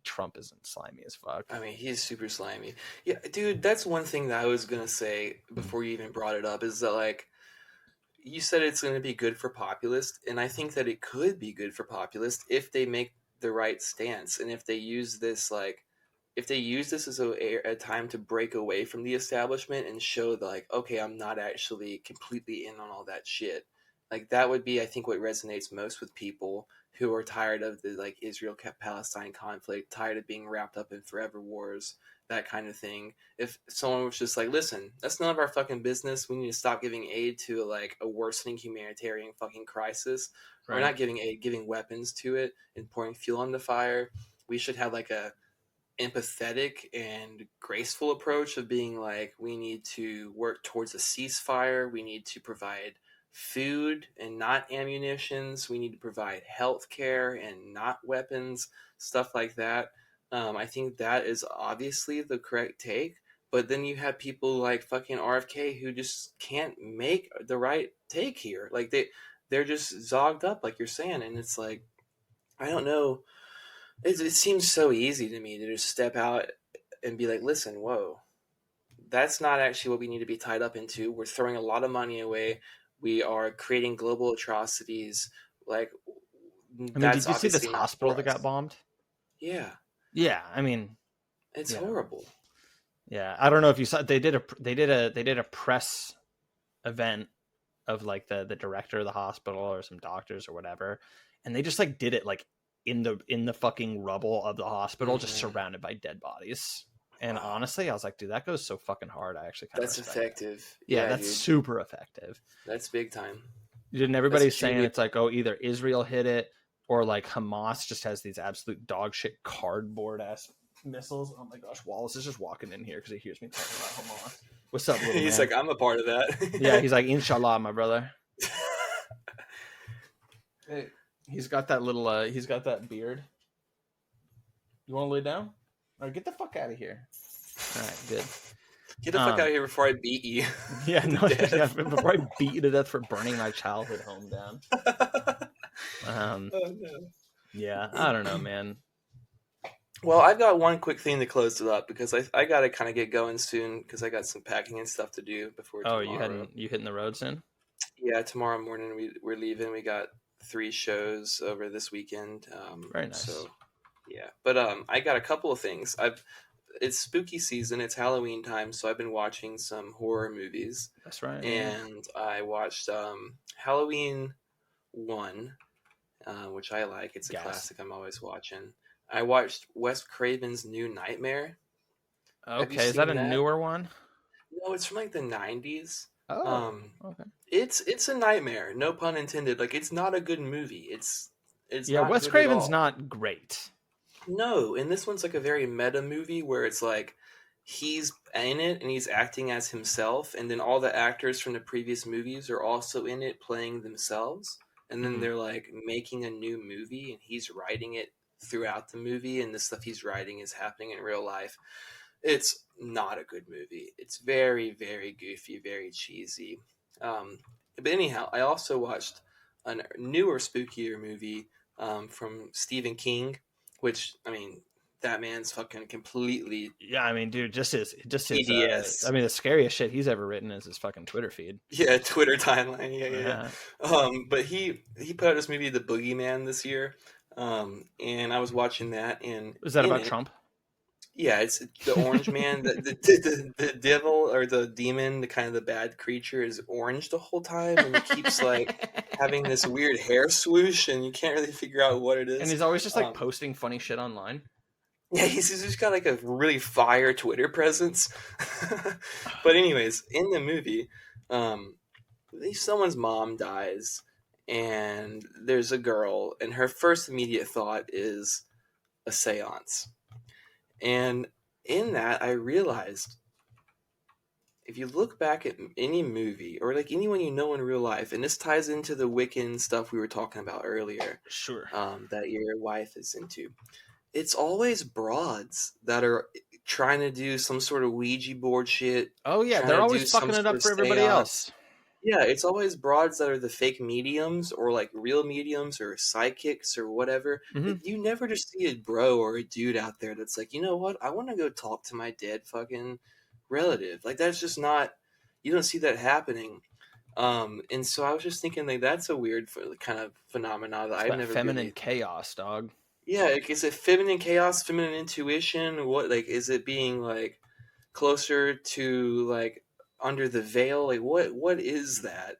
Trump isn't slimy as fuck. I mean, he's super slimy. Yeah, dude, that's one thing that I was gonna say before you even brought it up is that, like, you said it's going to be good for populists, and I think that it could be good for populists if they make the right stance, and if they use this as a time to break away from the establishment and show that, like, okay, I'm not actually completely in on all that shit. Like, that would be, I think, what resonates most with people who are tired of the, like, Israel-Palestine conflict, tired of being wrapped up in forever wars, that kind of thing. If someone was just like, listen, that's none of our fucking business. We need to stop giving aid to, like, a worsening humanitarian fucking crisis. Right. We're not giving aid, giving weapons to it and pouring fuel on the fire. We should have, like, a empathetic and graceful approach of being like, we need to work towards a ceasefire. We need to provide food and not ammunitions. We need to provide health care and not weapons, stuff like that. I think that is obviously the correct take, but then you have people like fucking RFK who just can't make the right take here. Like they're just zogged up, like you're saying, and it's like, I don't know. It seems so easy to me to just step out and be like, listen, whoa, that's not actually what we need to be tied up into. We're throwing a lot of money away. We are creating global atrocities. Like, I mean, that's did you see this obviously not hospital for that got us. bombed? Yeah, Yeah, I mean, it's yeah. horrible. Yeah, I don't know if you saw. They did a press event of like the director of the hospital or some doctors or whatever, and they just like did it like in the fucking rubble of the hospital, just surrounded by dead bodies. And honestly, I was like, dude, that goes so fucking hard. I actually kind of That's respect effective. that. Yeah, Yeah, that's dude. super effective. That's big time. And everybody's That's saying truly- it's like, oh, either Israel hit it or like Hamas just has these absolute dog shit cardboard ass missiles. Oh my gosh, Wallace is just walking in here because he hears me talking about Hamas. What's up, little He's man? like, I'm a part of that. Yeah, he's like, Inshallah, my brother. Hey, he's got that little he's got that beard. You want to lay down? All right, get the fuck out of here. All right, good. Get the fuck out of here before I beat you. Yeah, no, yeah, before I beat you to death for burning my childhood home down. Oh, no. Yeah, I don't know, man. Well, I've got one quick thing to close it up because I got to kind of get going soon because I got some packing and stuff to do before tomorrow. Oh, you hitting the road soon? Yeah, tomorrow morning we're leaving. We got 3 shows over this weekend. Very nice. So, yeah, but I got a couple of things. It's spooky season. It's Halloween time, so I've been watching some horror movies. That's right. And I watched Halloween 1, which I like. It's a classic I'm always watching. I watched Wes Craven's New Nightmare. Okay, is that a newer one? No, it's from like the 90s. Oh, okay. It's a nightmare, no pun intended. Like, it's not a good movie. It's yeah, not Wes good Craven's at all. not great. No, and this one's like a very meta movie where it's like he's in it and he's acting as himself, and then all the actors from the previous movies are also in it playing themselves, and then they're like making a new movie and he's writing it throughout the movie, and the stuff he's writing is happening in real life. It's not a good movie. It's very, very goofy, very cheesy. But anyhow, I also watched a newer, spookier movie from Stephen King, which, I mean, that man's fucking completely... Yeah, I mean, dude, just his EDS. I mean, the scariest shit he's ever written is his fucking Twitter feed. Yeah, Twitter timeline. Yeah. But he put out this movie, The Boogeyman, this year. And I was watching that, and is that about Trump? Yeah, it's the orange man, the devil or the demon, the kind of the bad creature is orange the whole time, and he keeps like having this weird hair swoosh, and you can't really figure out what it is. And he's always just like posting funny shit online. Yeah, he's just got like a really fire Twitter presence. But anyways, in the movie, someone's mom dies, and there's a girl, and her first immediate thought is a seance. And in that, I realized if you look back at any movie or like anyone you know in real life, and this ties into the Wiccan stuff we were talking about earlier, sure, that your wife is into, it's always broads that are trying to do some sort of Ouija board shit. Oh yeah, they're always fucking it up for everybody else. Yeah, it's always broads that are the fake mediums or like real mediums or psychics or whatever. Mm-hmm. You never just see a bro or a dude out there that's like, you know what? I want to go talk to my dead fucking relative. Like, that's just not, you don't see that happening. And so I was just thinking like that's a weird kind of phenomenon that I've never feminine chaos, dog. Yeah, like, is it feminine chaos, feminine intuition? What, like, is it being like closer to like under the veil? Like, what is that?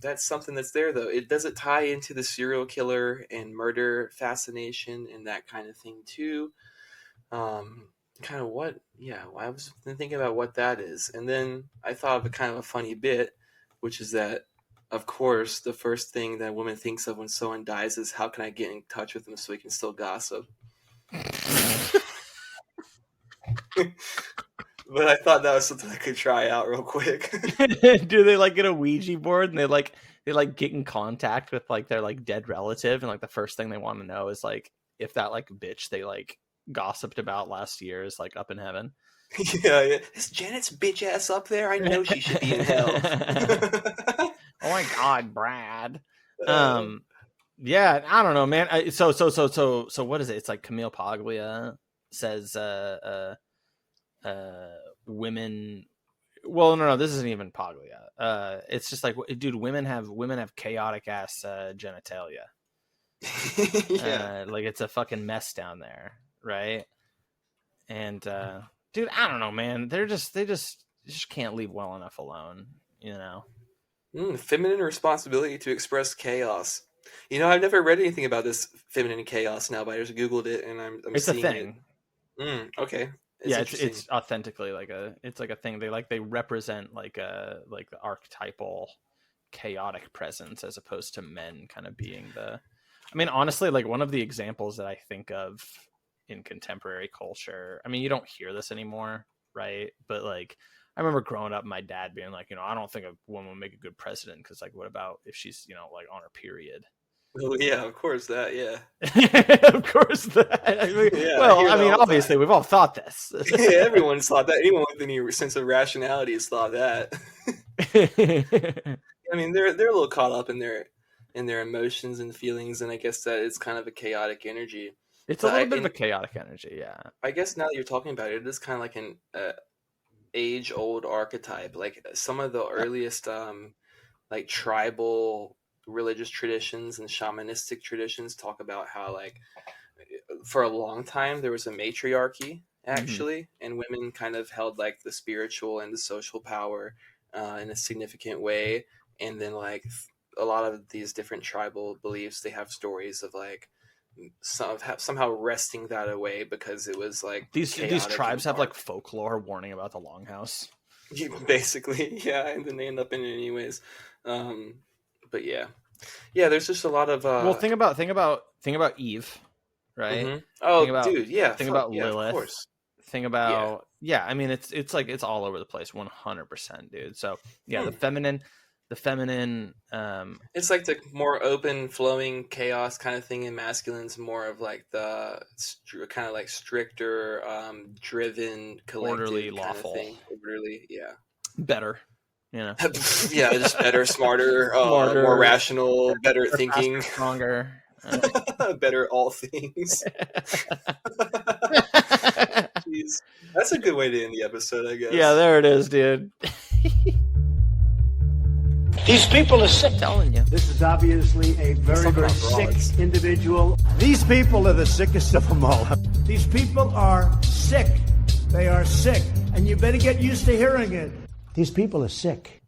That's something that's there, though. It does it tie into the serial killer and murder fascination and that kind of thing too. Kind of what? Yeah, I was thinking about what that is, and then I thought of a kind of a funny bit, which is that, of course, the first thing that a woman thinks of when someone dies is, how can I get in touch with them so we can still gossip? But I thought that was something I could try out real quick. Do they like get a Ouija board and they like get in contact with like their like dead relative, and like the first thing they want to know is like if that like bitch they like gossiped about last year is like up in heaven? Yeah. Is Janet's bitch ass up there? I know she should be in hell. Oh my god, Brad. Yeah, I don't know, man. So what is it? It's like Camille Paglia says women. Well, no, this isn't even Paglia. It's just like, dude, women have chaotic ass genitalia. Yeah. Like it's a fucking mess down there, right? And dude, I don't know, man. They just can't leave well enough alone, you know. Feminine responsibility to express chaos. You know, I've never read anything about this feminine chaos now, but I just Googled it and I'm it's seeing a thing. it. Okay. It's authentically like a thing. They represent like the archetypal chaotic presence as opposed to men kind of being the. I mean, honestly, like one of the examples that I think of in contemporary culture. I mean, you don't hear this anymore, right? But like, I remember growing up, my dad being like, I don't think a woman would make a good president because, like, what about if she's, like on her period? Oh yeah, of course that. Yeah, of course that. Obviously, we've all thought this. Yeah, everyone's thought that. Anyone with any sense of rationality has thought that. I mean, they're a little caught up in their emotions and feelings, and I guess that it's kind of a chaotic energy. It's a little bit of a chaotic energy, yeah. I guess now that you're talking about it, it is kind of like an age-old archetype. Like some of the earliest, like tribal religious traditions and shamanistic traditions talk about how, like, for a long time there was a matriarchy actually, and women kind of held like the spiritual and the social power in a significant way. And then like a lot of these different tribal beliefs, they have stories of like somehow wresting that away because it was like these tribes have like folklore warning about the longhouse. Basically, yeah, and then they end up in it anyways. But yeah, there's just a lot of well, think about Eve, right? Mm-hmm. Oh, dude, yeah. Think about yeah, Lilith. Of course. Think about I mean, it's like it's all over the place, 100%, dude. So yeah, the feminine. It's like the more open, flowing chaos kind of thing, and masculine's more of like the kind of like stricter, driven, collective, orderly, lawful, kind of thing. Orderly, yeah. Better, yeah, just better, smarter, more rational, better thinking, faster, stronger, better all things. Jeez, that's a good way to end the episode, I guess. Yeah, there it is, dude. These people are sick. I'm telling you. This is obviously a very, very sick individual. These people are the sickest of them all. These people are sick. They are sick. And you better get used to hearing it. These people are sick.